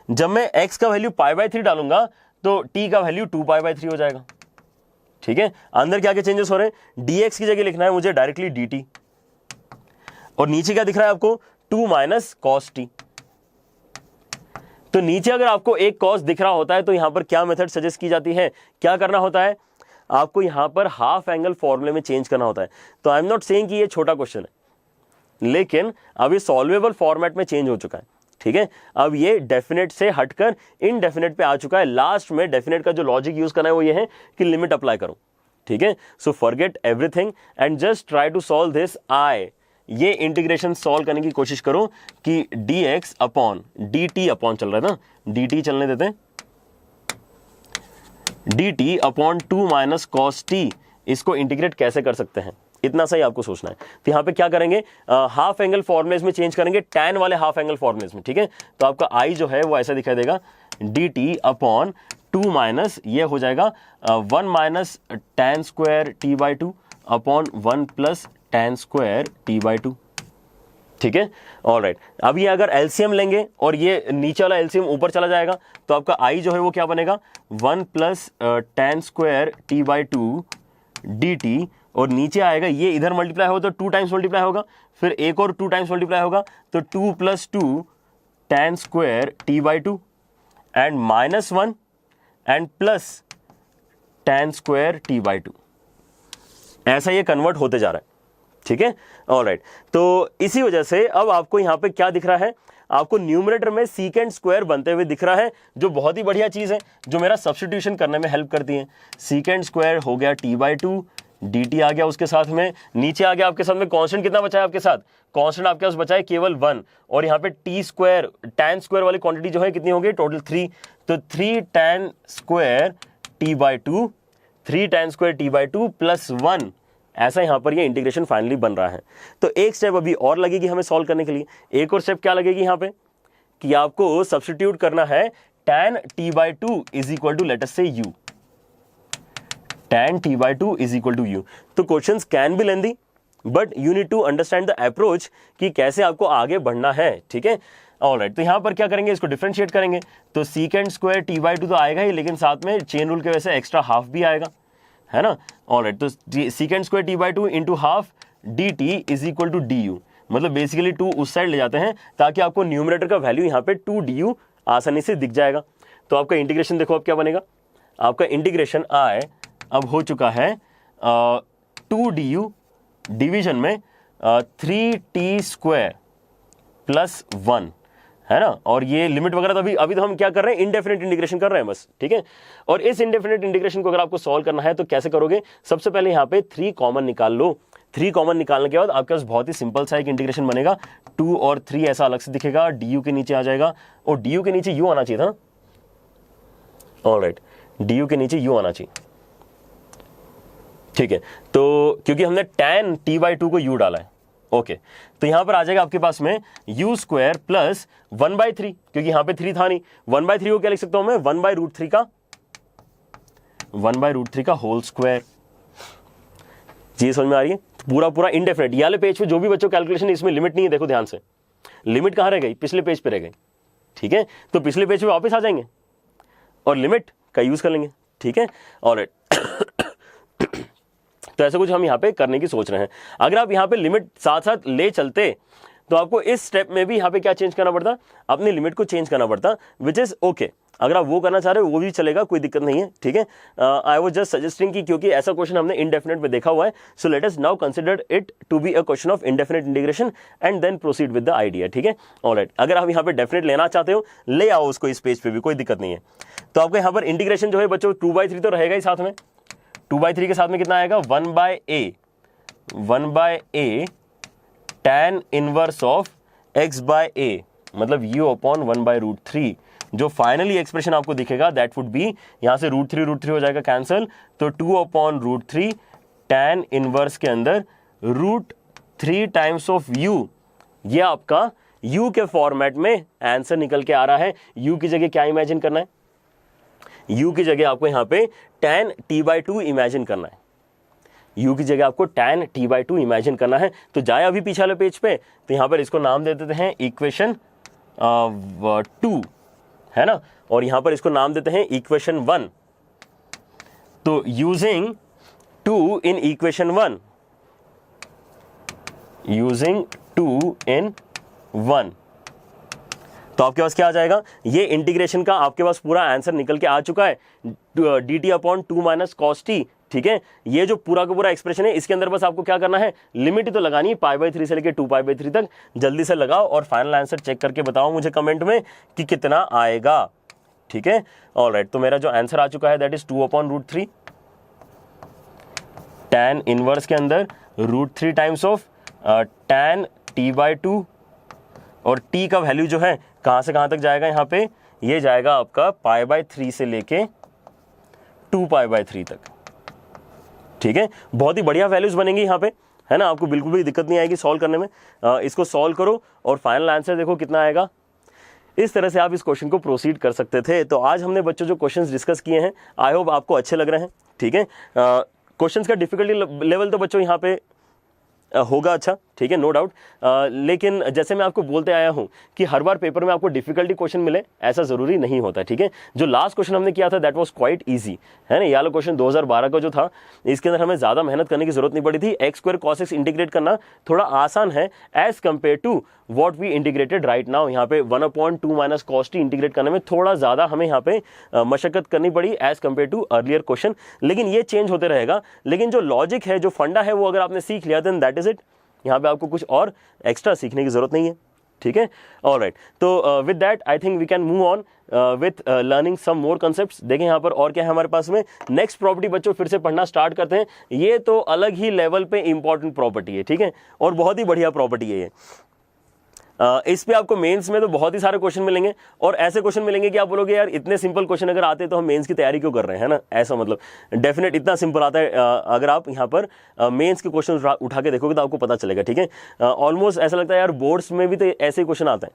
जब मैं x का वैल्यू π/3 डालूंगा तो t का वैल्यू 2π/3 हो जाएगा, ठीक है। अंदर क्या क्या चेंजेस हो रहे हैं, dx की जगह लिखना है मुझे डायरेक्टली dt, और नीचे क्या दिख रहा है आपको, 2 माइनस कॉस t। तो नीचे अगर आपको एक कॉस दिख रहा होता है तो यहां पर क्या मेथड सजेस्ट की जाती है, क्या करना होता है, आपको यहां पर हाफ एंगल फॉर्मूले में चेंज करना होता है। तो आई एम नॉट सेइंग कि ये छोटा क्वेश्चन है, लेकिन अब ये सॉल्वेबल फॉर्मेट में चेंज हो चुका है, ठीक है। अब ये डेफिनेट से हटकर इनडेफिनेट पे आ चुका है। लास्ट में डेफिनेट का जो लॉजिक यूज करना है वो ये है कि लिमिट अप्लाई करो, ठीक है। So forget everything and just try to solve this I, ये इंटीग्रेशन सॉल्व करने की कोशिश करो कि dx अपॉन dt अपॉन चल रहा है ना, dt चलने देते हैं, dt upon 2 minus cos T, इसको इंटीग्रेट कैसे कर सकते हैं, इतना सही आपको सोचना है। तो यहाँ पे क्या करेंगे, हाफ एंगल फॉर्मुलेज में चेंज करेंगे, टैन वाले हाफ एंगल फॉर्मुलेज में, ठीक है। तो आपका आई जो है वो ऐसा दिखाई देगा, dt अपॉन 2 माइनस ये हो जाएगा 1 minus tan square t by 2 upon 1 plus tan square t by 2, ठीक है। ऑलराइट, अब ये अगर एलसीएम लेंगे और ये नीचे वाला एलसीएम ऊपर चला जाएगा तो आपका आई जो है वो क्या बनेगा, 1 plus tan square t by 2 dt, और नीचे आएगा ये इधर मल्टीप्लाई होगा तो 2 टाइम्स मल्टीप्लाई होगा, फिर एक और 2 टाइम्स मल्टीप्लाई होगा तो 2 plus 2 tan square t by 2 and minus 1 and plus tan square t by 2, ऐसा ये कन्वर्ट होते जा रहा है, ठीक है। ऑलराइट, तो इसी वजह से अब आपको यहां पे क्या दिख रहा है, आपको न्यूमरेटर में सीकेंड स्क्वायर बनते हुए दिख रहा है, जो बहुत ही बढ़िया चीज है, जो मेरा सब्स्टिट्यूशन करने में हेल्प करती है। सीकेंड स्क्वायर हो गया टी बाई 2, dt आ गया उसके साथ में, नीचे आ गया आपके साथ में कांस्टेंट कितना बचा है आपके साथ, कांस्टेंट आपके पास बचा है केवल 1, और यहाँ पे टी स्क्वायर टैन स्क्वायर वाली क्वांटिटी जो है कितनी हो गई टोटल 3, तो 3 tan square t by 2, 3 tan square t by 2 plus 1, ऐसा यहाँ पर ये इंटीग्रेशन फाइनली बन रहा है। तो एक स्टेप अभी और लगेगी हमें सॉल्व करने के लिए, एक और स्टेप क्या लगेगी यहाँ पे कि आपको सब्स्टिट्यूट करना है tan t by 2 is equal to let us say u, tan t by 2 is equal to u। तो questions can be lengthy but you need to understand the approach कि कैसे आपको आगे बढ़ना है, ठीक है। ऑलराइट, तो यहां पर क्या करेंगे, इसको डिफरेंशिएट करेंगे, तो सीकेंड स्क्वायर टी बाई 2 तो आएगा ही, लेकिन साथ में चेन रूल की वजह से एक्स्ट्रा हाफ भी आएगा, है ना। ऑलराइट, तो second square t by 2 into half d t is equal to d u, मतलब बेसिकली 2 उस साइड ले जाते हैं ताकि आपको न्यूमरेटर का वैल्यू यहाँ पे 2 डी यू आसानी से दिख जाएगा। तो आपका इंटीग्रेशन देखो अब क्या बनेगा, आपका इंटीग्रेशन आए अब हो चुका है 2 डी यू डिविजन में 3t स्क्वायर प्लस 1, है ना। और ये लिमिट वगैरह तो अभी तो हम क्या कर रहे हैं, इंडेफिनिट इंटीग्रेशन कर रहे हैं बस, ठीक है। और इस इंडेफिनिट इंटीग्रेशन को अगर आपको सॉल्व करना है तो कैसे करोगे, सबसे पहले यहाँ पे 3 कॉमन निकाल लो, 3 कॉमन निकालने के बाद आपके पास बहुत ही सिंपल सा एक इंटीग्रेशन बनेगा, 2 और 3 ऐसा अलग से दिखेगा, डी यू के नीचे आ जाएगा, और डी यू के नीचे यू आना चाहिए था। ऑलराइट, डी यू के नीचे यू आना चाहिए, ठीक है। तो क्योंकि हमने tan t बाई 2 को u डाला है, ओके, तो यहां पर आ जाएगा आपके पास में u स्क्वायर प्लस 1/3, क्योंकि यहां पे 3 था नहीं, 1/3 को क्या लिख सकता हूं मैं, 1/√3 का होल स्क्वायर। जी समझ में आ रही है, पूरा पूरा इंडेफिनिट। ये वाले पेज पे जो भी बच्चों कैलकुलेशन, इसमें लिमिट नहीं है, देखो ध्यान से, लिमिट कहां रह गई, पिछले पेज पे रह गई, ठीक है। तो पिछले पेज पे वापस आ जाएंगे और लिमिट का यूज कर लेंगे, ठीक है। ऑलराइट, तो ऐसा कुछ हम यहाँ पे करने की सोच रहे हैं। अगर आप यहाँ पे लिमिट साथ साथ ले चलते तो आपको इस स्टेप में भी यहाँ पे क्या चेंज करना पड़ता, अपनी लिमिट को चेंज करना पड़ता, विच इज ओके। अगर आप वो करना चाह रहे हो वो भी चलेगा, कोई दिक्कत नहीं है, ठीक है। आई वाज जस्ट सजेस्टिंग कि क्योंकि ऐसा क्वेश्चन हमने इंडेफिनिट में देखा हुआ है, so let us now consider it to be a question of indefinite integration and then proceed with the idea, ठीक है। ऑलराइट, अगर आप यहाँ पे डेफिनेट लेना चाहते हो ले आओ उसको इस पेज पे भी, कोई दिक्कत नहीं है। तो आपको यहाँ पर इंटीग्रेशन जो है बच्चों 2/3 तो रहेगा ही साथ में, 2/3 के साथ में कितना आएगा, 1/a tan inverse of x by a, मतलब u अपॉन 1/√3। जो फाइनली एक्सप्रेशन आपको दिखेगा दैट वुड बी, यहां से √3 हो जाएगा कैंसिल, तो 2 अपॉन √3 tan इनवर्स के अंदर √3 टाइम्स ऑफ u, ये आपका u के फॉर्मेट में आंसर निकल के आ रहा है। u की जगह क्या इमेजिन करना है, u की जगह आपको यहां पे tan t बाई 2 इमेजिन करना है, u की जगह आपको tan t बाई 2 इमेजिन करना है। तो जाए अभी पीछे वाले पेज पे, तो यहां पर इसको नाम दे देते हैं इक्वेशन 2, है ना, और यहां पर इसको नाम देते हैं इक्वेशन 1। तो यूजिंग 2 इन इक्वेशन 1, यूजिंग 2 इन 1, तो आपके पास क्या आ जाएगा, ये इंटीग्रेशन का आपके पास पूरा आंसर निकल के आ चुका है, dt upon 2 minus cos T, ठीक है। ये जो पूरा का पूरा एक्सप्रेशन है, इसके अंदर बस आपको क्या करना है, लिमिट ही तो लगानी है, π/3 से लेके 2π/3 तक। जल्दी से लगाओ और फाइनल आंसर चेक करके बताओ मुझे कमेंट में कि कितना आएगा, ठीक है। ऑलराइट, तो मेरा जो आंसर आ चुका है that is 2 upon √3 tan inverse के अंदर √3 टाइम्स ऑफ tan t/2 और t का वैल्यू जो है कहाँ से कहाँ तक जाएगा, यहाँ पे ये जाएगा आपका π/3 से लेके 2π/3 तक। ठीक है, बहुत ही बढ़िया वैल्यूज बनेंगी यहाँ पे, है ना, आपको बिल्कुल भी दिक्कत नहीं आएगी सॉल्व करने में। इसको सॉल्व करो और फाइनल आंसर देखो कितना आएगा। इस तरह से आप इस क्वेश्चन को प्रोसीड कर सकते थे। तो आज हमने बच्चों जो क्वेश्चंस डिस्कस किए हैं, आई होप आपको अच्छे लग रहे हैं। ठीक है, क्वेश्चंस का डिफिकल्टी लेवल तो बच्चों यहाँ पे होगा अच्छा, ठीक है, नो डाउट। लेकिन जैसे मैं आपको बोलते आया हूं कि हर बार पेपर में आपको डिफिकल्टी क्वेश्चन मिले ऐसा जरूरी नहीं होता। ठीक है, जो लास्ट क्वेश्चन हमने किया था दैट वाज क्वाइट इजी, है ना। ये वाला क्वेश्चन 2012 का जो था, इसके अंदर हमें ज्यादा मेहनत करने की जरूरत नहीं पड़ी थी। x² cos x इंटीग्रेट करना थोड़ा आसान है as compare to what we integrated right now. यहाँ पे 1/2 - cos t इंटीग्रेट करने में थोड़ा ज्यादा हमें यहाँ पे मशक्कत करनी पड़ी as compare to earlier question. लेकिन ये चेंज होते रहेगा। लेकिन जो लॉजिक है, जो फंडा है, वो अगर आपने सीख लिया देन दैट इज इट। यहाँ पे आपको कुछ और एक्स्ट्रा सीखने की जरूरत नहीं है। ठीक है, ऑलराइट। तो with that I think we can move on with learning some more concepts. देखें यहाँ पर और क्या है हमारे पास में। नेक्स्ट प्रॉपर्टी बच्चों फिर से पढ़ना स्टार्ट करते हैं। ये तो अलग ही लेवल पे इंपॉर्टेंट प्रॉपर्टी है, ठीक है, और बहुत ही बढ़िया प्रॉपर्टी है ये। इस पे आपको मेंस में तो बहुत ही सारे क्वेश्चन मिलेंगे, और ऐसे क्वेश्चन मिलेंगे कि आप बोलोगे यार इतने सिंपल क्वेश्चन अगर आते तो हम मेंस की तैयारी क्यों कर रहे हैं, है ना। ऐसा मतलब डेफिनेट इतना सिंपल आता है। अगर आप यहाँ पर मेंस के क्वेश्चन उठा के देखोगे तो आपको पता चलेगा। ठीक है, ऑलमोस्ट ऐसा लगता है यार बोर्ड्स में भी तो ऐसे क्वेश्चन आते हैं,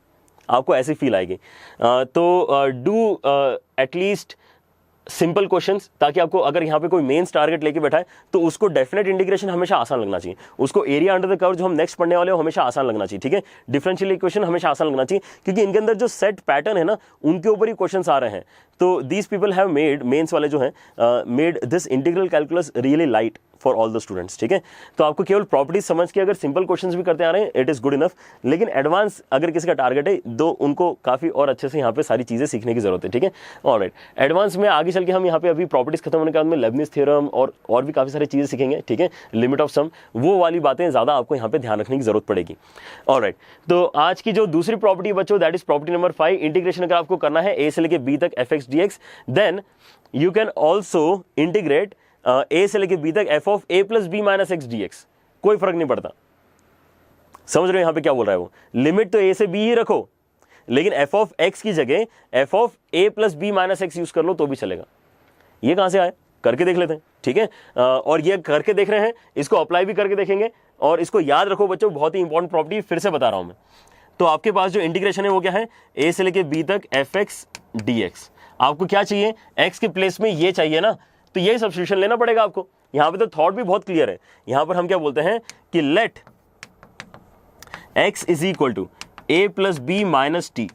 आपको ऐसी फील आएगी। तो डू एटलीस्ट सिंपल क्वेश्चंस, ताकि आपको अगर यहाँ पे कोई मेंस टारगेट लेके बैठा है तो उसको डेफिनेट इंटीग्रेशन हमेशा आसान लगना चाहिए। उसको एरिया अंडर द कर्व जो हम नेक्स्ट पढ़ने वाले हो हमेशा आसान लगना चाहिए। ठीक है, डिफरेंशियल इक्वेशन हमेशा आसान लगना चाहिए, क्योंकि इनके अंदर जो सेट पैटर्न है ना, उनके ऊपर ही क्वेश्चंस आ रहे हैं। तो these people have made, mains वाले जो हैं, made this integral calculus really light for all the students. ठीक है, तो आपको केवल प्रॉपर्टीज समझ के अगर सिंपल क्वेश्चंस भी करते आ रहे हैं इट इज गुड इनफ। लेकिन एडवांस अगर किसी का टारगेट है तो उनको काफी और अच्छे से यहाँ पे सारी चीजें सीखने की जरूरत है। ठीक है, ऑलराइट। एडवांस में आगे चल के हम यहाँ पे अभी प्रॉपर्टीज खत्म होने के बाद में लेबनिज थ्योरम और भी काफी सारी चीजें सीखेंगे। ठीक है, लिमिट ऑफ सम, वो वाली बातें ज्यादा आपको यहाँ पे ध्यान रखने की जरूरत पड़ेगी। ऑलराइट, तो आज की जो दूसरी प्रॉपर्टी बच्चों that is property number 5। Integration अगर आपको करना है a से लेके b तक fx dx, then you can also integrate a से लेके b तक f of a plus b minus x dx। कोई फर्क नहीं पड़ता। समझ रहे हो यहाँ पे क्या बोल रहा है वो। लिमिट तो a से b ही रखो, लेकिन f ऑफ x की जगह f of a plus b minus x use कर लो तो भी चलेगा। ये कहां से आए, करके देख लेते हैं। ठीक है, और ये करके देख रहे हैं, इसको अप्लाई भी करके देखेंगे। और इसको याद रखो बच्चों, बहुत ही इंपॉर्टेंट प्रॉपर्टी फिर से बता रहा हूं मैं। तो आपके पास जो इंटीग्रेशन है वो क्या है, a से लेके b तक fx dx। आपको क्या चाहिए, x के प्लेस में ये चाहिए ना, तो ये सब्स्टिट्यूशन लेना पड़ेगा आपको। यहां पे तो थॉट भी बहुत क्लियर है। यहां पर हम क्या बोलते हैं कि let x is equal to a plus b minus t.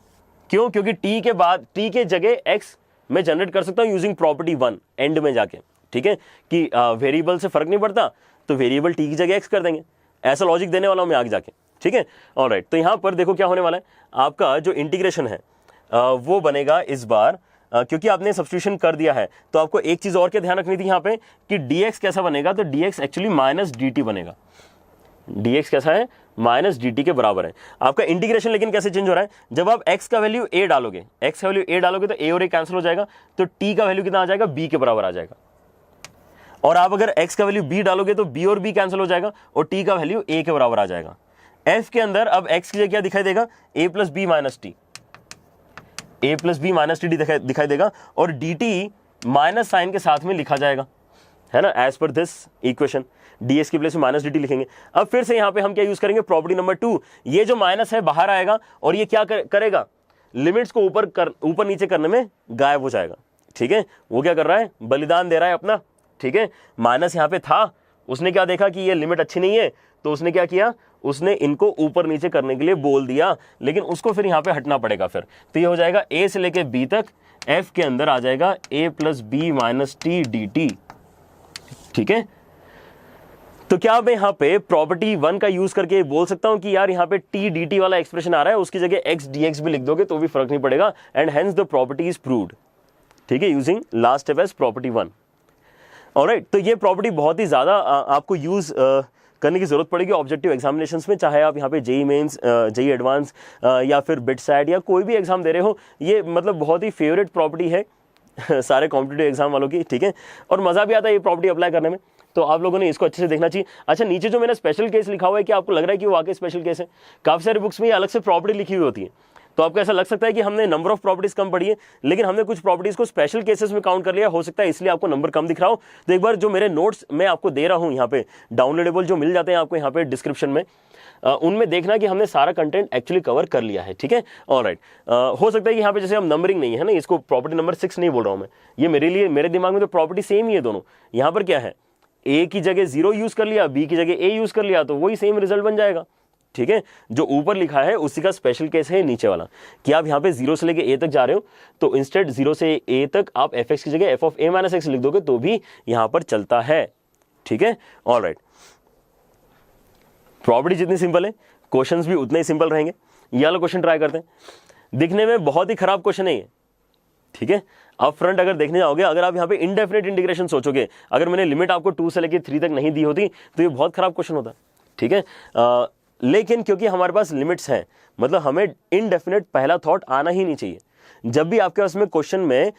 क्यों, क्योंकि t के बाद, t के जगह x मैं जनरेट कर सकता हूं यूजिंग प्रॉपर्टी 1 एंड में जाके। ठीक है, कि वेरिएबल से फर्क नहीं पड़ता तो वेरिएबल t की जगह x कर देंगे। ऐसा लॉजिक देने वाला हूं मैं आगे जाके। ठीक है, ऑलराइट। तो यहां पर देखो क्या होने वाला है, आपका जो इंटीग्रेशन है वो बनेगा इस बार, क्योंकि आपने सब्स्टिट्यूशन कर दिया है तो आपको एक चीज और क्या ध्यान रखनी थी यहाँ पे कि dx कैसा बनेगा। तो dx एक्चुअली माइनस dt बनेगा। dx कैसा है, माइनस dt के बराबर है आपका इंटीग्रेशन। लेकिन कैसे चेंज हो रहा है, जब आप x का वैल्यू a डालोगे, x का वैल्यू a डालोगे तो a और a कैंसिल हो जाएगा, तो t का वैल्यू कितना आ जाएगा, b के बराबर आ जाएगा। और आप अगर x का वैल्यू b डालोगे तो b और b कैंसिल हो जाएगा और t का वैल्यू a के बराबर आ जाएगा। f के अंदर अब x की जगह क्या दिखाई देगा, a plus b minus t, a plus b minus t दिखाई देगा, और dt माइनस साइन के साथ में लिखा जाएगा, है ना, as per this equation. ds की प्लेस में माइनस dt लिखेंगे। अब फिर से यहां पे हम क्या यूज करेंगे, प्रॉपर्टी नंबर 2। ये जो माइनस है बाहर आएगा और ये क्या करेगा, लिमिट्स को ऊपर नीचे करने में गायब हो जाएगा। ठीक है, वो क्या कर रहा है, बलिदान दे रहा है अपना। ठीक है, माइनस यहाँ पे था, उसने क्या देखा कि ये लिमिट अच्छी नहीं है, तो उसने क्या किया, उसने इनको ऊपर नीचे करने के लिए बोल दिया, लेकिन उसको फिर यहाँ पे हटना पड़ेगा फिर। तो ये हो जाएगा a से लेके b तक, f के अंदर आ जाएगा a plus b minus t dt। ठीक है, तो क्या मैं यहाँ पे प्रॉपर्टी 1 का यूज करके बोल सकता हूं कि यार यहाँ पे t dt वाला एक्सप्रेशन आ रहा है, उसकी जगह x dx भी लिख दोगे तो भी फर्क नहीं पड़ेगा, and hence the property is proved. ठीक है, using last step as property 1। Alright, तो ये प्रॉपर्टी बहुत ही ज्यादा आपको यूज करने की जरूरत पड़ेगी ऑब्जेक्टिव एग्जामिनेशंस में, चाहे आप यहाँ पे जेई मेंस, जेई एडवांस या फिर बिटसैट या कोई भी एग्जाम दे रहे हो। ये मतलब बहुत ही फेवरेट प्रॉपर्टी है सारे कॉम्पिटिटिव एग्जाम वालों की। ठीक है, और मजा भी आता है ये प्रॉपर्टी अप्लाई करने में। तो आप लोगों ने इसको अच्छे से देखना चाहिए। अच्छा, नीचे जो मैंने स्पेशल केस लिखा हुआ है, कि आपको लग रहा है कि वो वाकई स्पेशल केस है? काफ़ी सारी बुक्स में ये अलग से प्रॉपर्टी लिखी हुई होती है, तो आपको ऐसा लग सकता है कि हमने नंबर ऑफ प्रॉपर्टीज कम पढ़ी है, लेकिन हमने कुछ प्रॉपर्टीज को स्पेशल केसेस में काउंट कर लिया, हो सकता है इसलिए आपको नंबर कम दिख रहा हो। तो एक बार जो मेरे नोट्स मैं आपको दे रहा हूं यहाँ पे डाउनलोडेबल जो मिल जाते हैं आपको यहाँ पे डिस्क्रिप्शन में, उनमें देखना कि हमने सारा कंटेंट एक्चुअली कवर कर लिया है, ठीक है। ऑलराइट, हो सकता है कि यहाँ पे जैसे हम नंबरिंग नहीं है ना, इसको प्रॉपर्टी नंबर 6 नहीं बोल रहा हूँ मैं, ये मेरे लिए, मेरे दिमाग में तो प्रॉपर्टी सेम ही है दोनों। यहाँ पर क्या है, ए की जगह 0 यूज कर लिया, बी की जगह ए यूज कर लिया, तो वही सेम रिजल्ट बन जाएगा, ठीक है। जो ऊपर लिखा है उसी का स्पेशल केस है नीचे वाला, कि आप यहाँ पे 0 से लेके a तक जा रहे हो, तो इंस्टेड 0 से a तक आप fx की जगह f of a minus x लिख दोगे तो भी यहाँ पर चलता है, ठीक है। ऑलराइट, प्रॉपर्टी जितनी सिंपल है क्वेश्चंस भी उतने ही सिंपल रहेंगे। ये वाला क्वेश्चन ट्राई करते हैं। दिखने में बहुत ही खराब क्वेश्चन है ये, ठीक है। आप फ्रंट अगर देखने जाओगे, अगर आप यहाँ पे इनडेफिनेट इंटीग्रेशन सोचोगे, अगर मैंने लिमिट आपको 2 से लेके 3 तक नहीं दी होती तो ये बहुत खराब क्वेश्चन होता, ठीक है। लेकिन क्योंकि हमारे पास लिमिट्स हैं, मतलब हमें इनडेफिनेट पहला थॉट आना ही नहीं चाहिए। जब भी आपके पास में क्वेश्चन में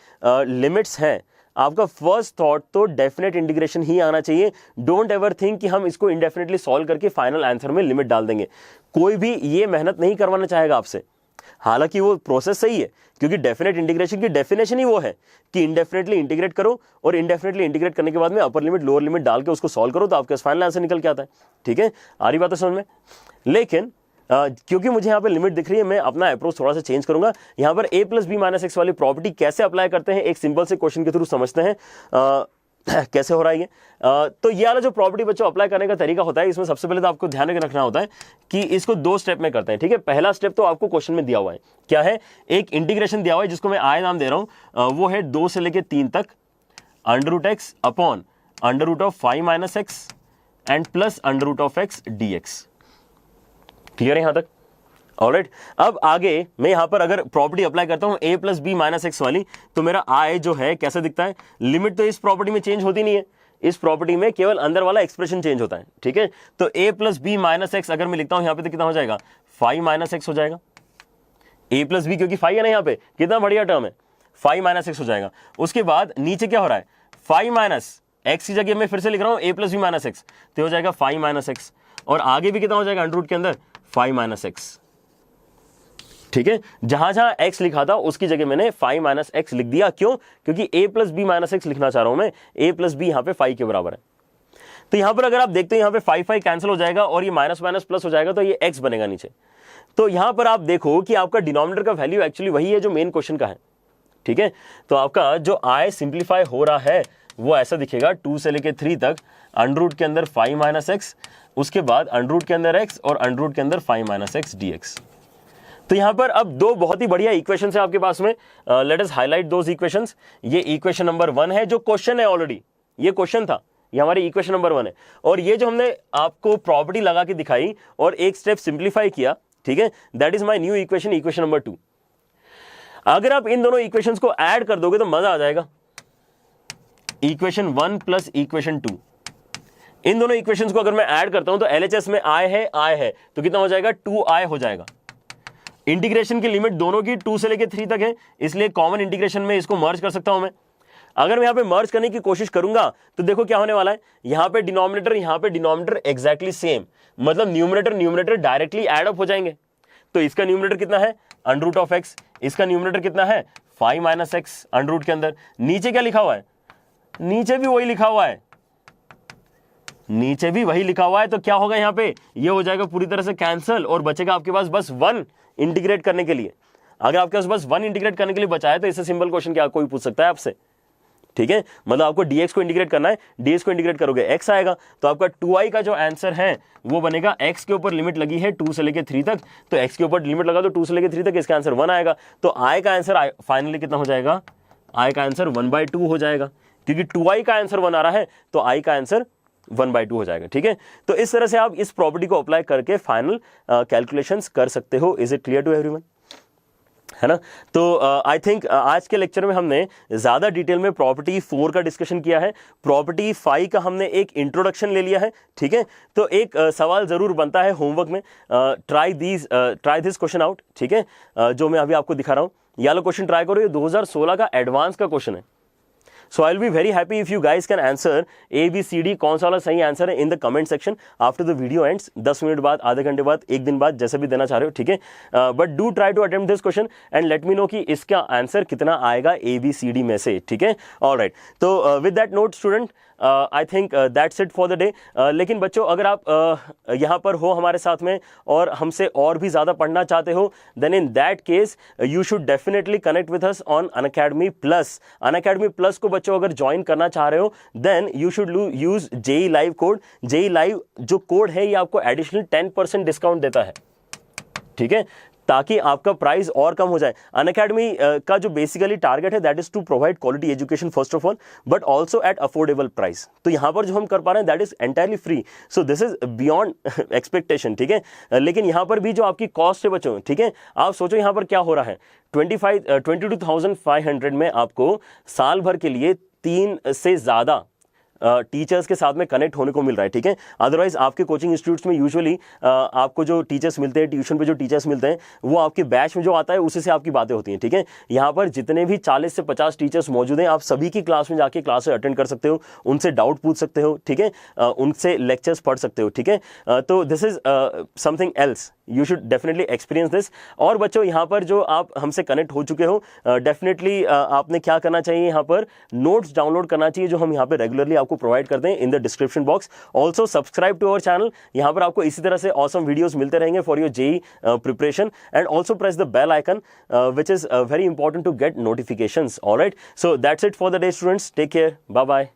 लिमिट्स हैं, आपका फर्स्ट थॉट तो डेफिनेट इंटीग्रेशन ही आना चाहिए। डोंट एवर थिंक कि हम इसको इंडेफिनेटली सॉल्व करके फाइनल आंसर में लिमिट डाल देंगे। कोई भी ये मेहनत नहीं करवाना चाहेगा आपसे, हालांकि वो प्रोसेस सही है, क्योंकि डेफिनेट इंटीग्रेशन की डेफिनेशन ही वो है कि इंडेफिनेटली इंटीग्रेट करो, और इंडेफिनेटली इंटीग्रेट करने के बाद में अपर लिमिट लोअर लिमिट डाल के उसको सॉल्व करो, तो आपके पास फाइनल आंसर निकल के आता है, ठीक है। आ रही बात है समझ में? लेकिन क्योंकि मुझे यहाँ पे लिमिट दिख रही है, मैं अपना अप्रोच थोड़ा सा चेंज करूंगा। यहाँ पर a plus b minus x वाली प्रॉपर्टी कैसे अप्लाई करते हैं, एक सिंपल से क्वेश्चन के थ्रू समझते हैं कैसे हो रहा है ये। तो ये वाला जो प्रॉपर्टी बच्चों अप्लाई करने का तरीका होता है, इसमें सबसे पहले तो आपको ध्यान रखना होता है कि इसको 2 स्टेप में करते हैं, ठीक है। पहला स्टेप तो आपको क्वेश्चन में दिया हुआ है, क्या है, एक इंटीग्रेशन दिया हुआ है जिसको मैं आय नाम दे रहा हूं, वो है 2 से लेके 3 तक √x upon √5 minus x and plus √x dx। Clear है यहां तक? ऑलराइट, अब आगे मैं यहां पर अगर प्रॉपर्टी अप्लाई करता हूं a plus b minus x वाली, तो मेरा i जो है कैसे दिखता है, लिमिट तो इस प्रॉपर्टी में चेंज होती नहीं है, इस प्रॉपर्टी में केवल अंदर वाला एक्सप्रेशन चेंज होता है, ठीक है। तो a plus b minus x अगर मैं लिखता हूं यहां पे तो कितना हो जाएगा, 5 माइनस एक्स हो जाएगा। a प्लस बी क्योंकि 5 है ना, यहां पे कितना बढ़िया टर्म है, 5 माइनस एक्स हो जाएगा। उसके बाद नीचे क्या हो रहा है, 5 माइनस एक्स की जगह मैं फिर से लिख रहा हूं a plus b minus x, तो हो जाएगा 5 माइनस एक्स, और आगे भी कितना हो जाएगा अंडर रूट के अंदर 5 माइनस एक्स, ठीक है। जहां जहां x लिखा था उसकी जगह मैंने 5 माइनस एक्स लिख दिया, क्यों, क्योंकि a plus b minus x लिखना चाह रहा हूं मैं, a प्लस बी यहां पे 5 के बराबर है। तो यहां पर अगर आप देखते हैं यहां पे 5 कैंसिल हो जाएगा और ये माइनस माइनस प्लस हो जाएगा, तो ये x बनेगा नीचे। तो यहां पर आप देखो कि आपका डिनोमिनेटर का वैल्यू एक्चुअली वही है जो मेन क्वेश्चन का है, ठीक है। तो आपका जो i सिंप्लीफाई हो रहा है वो ऐसा दिखेगा, 2 से लेके 3 तक अंडर रूट के अंदर 5 माइनस एक्स, उसके बाद अंडर रूट के अंदर x और अंडर रूट के अंदर 5 माइनस एक्स dx। तो यहां पर अब 2 बहुत ही बढ़िया इक्वेशंस है आपके पास में, लेट अस हाईलाइट दोस इक्वेशंस। ये इक्वेशन नंबर 1 है जो क्वेश्चन है, ऑलरेडी ये क्वेश्चन था, ये हमारी इक्वेशन नंबर 1 है। और ये जो हमने आपको प्रॉपर्टी लगा के दिखाई और एक स्टेप सिंप्लीफाई किया, ठीक है, that is my new equation, equation number 2। अगर आप इन दोनों इक्वेशंस को ऐड कर दोगे तो मजा आ जाएगा। इक्वेशन 1 प्लस इक्वेशन 2, इन दोनों इक्वेशंस को अगर मैं ऐड करता हूं तो LHS में i है तो कितना हो जाएगा, 2i हो जाएगा। इंटीग्रेशन की लिमिट दोनों की 2 से लेके 3 तक है, इसलिए कॉमन इंटीग्रेशन में इसको मर्ज कर सकता हूं मैं। अगर मैं यहां पे मर्ज करने की कोशिश करूंगा तो देखो क्या होने वाला है, यहां पे डिनोमिनेटर एग्जैक्टली सेम, मतलब न्यूमरेटर डायरेक्टली एड अप हो जाएंगे। तो इसका न्यूमरेटर कितना है, अंडर रूट ऑफ एक्स, इसका न्यूमरेटर कितना है 5 माइनस एक्स अंडर रूट के अंदर। नीचे क्या लिखा हुआ है, नीचे भी वही लिखा हुआ है, नीचे भी वही लिखा हुआ है। तो क्या होगा यहाँ पे, ये हो जाएगा पूरी तरह से कैंसिल और बचेगा आपके पास बस 1 इंटीग्रेट करने के लिए। अगर आपके पास बस 1 इंटीग्रेट करने के लिए बचा है तो इससे सिंपल क्वेश्चन क्या कोई पूछ सकता है आपसे, ठीक है। मतलब आपको dx को इंटीग्रेट करना है, dx को इंटीग्रेट करोगे x आएगा, तो आपका 2i का जो आंसर है वो बनेगा, x के ऊपर लिमिट लगी है 2 से लेके 3 तक, तो x के ऊपर लिमिट लगा दो 2 से लेके 3 तक, इसका आंसर 1 आएगा। तो i का आंसर फाइनली कितना हो जाएगा, i का आंसर 1/2 हो जाएगा, क्योंकि 2i का आंसर 1 आ रहा है तो i का आंसर 1/2 हो जाएगा, ठीक है। तो इस तरह से आप इस प्रॉपर्टी को अप्लाई करके फाइनल कैलकुलेशंस कर सकते हो। Is it clear to everyone, है ना। तो आई थिंक आज के लेक्चर में हमने ज्यादा डिटेल में प्रॉपर्टी 4 का डिस्कशन किया है, प्रॉपर्टी 5 का हमने एक इंट्रोडक्शन ले लिया है, ठीक है। तो एक सवाल जरूर बनता है होमवर्क में, ट्राई दिस क्वेश्चन आउट, ठीक है, जो मैं अभी आपको दिखा रहा हूं। ये वाला क्वेश्चन ट्राई करो, ये 2016 का एडवांस का क्वेश्चन है। So I will be very happy if you guys can answer ABCD कौन सा वाला सही आंसर है in the comment section after the video ends. 10 minute बाद, आधे घंटे बाद, एक दिन बाद, जैसे भी देना चाह रहे हो, ठीक है। But do try to attempt this question and let me know कि इसका आंसर कितना आएगा ABCD में से, ठीक है। ऑलराइट, तो with that note student, I think that's it for the day. लेकिन बच्चों, अगर आप यहाँ पर हो हमारे साथ में और हमसे और भी ज़्यादा पढ़ना चाहते हो, then in that case you should definitely connect with us on Unacademy plus. Unacademy plus को बच्चों अगर ज्वाइन करना चाह रहे हो, then you should use JEE live code. JEE live जो कोड है ये आपको एडिशनल 10% डिस्काउंट देता है, ठीक है, ताकि आपका प्राइस और कम हो जाए। अनअकैडमी का जो बेसिकली टारगेट है that is to provide quality education first of all, but also at affordable price. तो यहाँ पर जो हम कर पा रहे हैं that is entirely free, so this is beyond expectation, ठीक है। लेकिन यहाँ पर भी जो आपकी कॉस्ट है बच्चों, ठीक है, आप सोचो यहाँ पर क्या हो रहा है, 22,500 में आपको साल भर के लिए 3 से ज़्यादा टीचर्स के साथ में कनेक्ट होने को मिल रहा है, ठीक है। अदरवाइज आपके कोचिंग इंस्टीट्यूट्स में यूजुअली आपको जो टीचर्स मिलते हैं, ट्यूशन पे जो टीचर्स मिलते हैं, वो आपके बैच में जो आता है उसी से आपकी बातें होती हैं, ठीक है। यहाँ पर जितने भी 40 से 50 टीचर्स मौजूद हैं, आप सभी की क्लास में जाके क्लासेस अटेंड कर सकते हो, उनसे डाउट पूछ सकते हो, ठीक है, उनसे लेक्चर्स पढ़ सकते हो, ठीक है। तो this is something else, you should definitely experience this. और बच्चों यहाँ पर जो आप हमसे कनेक्ट हो चुके हो, डेफिनेटली आपने क्या करना चाहिए, यहाँ पर नोट्स डाउनलोड करना चाहिए जो हम यहाँ पे रेगुलरली आपको प्रोवाइड करते हैं in the description box. Also subscribe to our channel, यहाँ पर आपको इसी तरह से ऑसम वीडियोस मिलते रहेंगे for your JEE preparation. And also press the bell icon which is very important to get notifications. Alright, so that's it for the day students, take care, bye bye.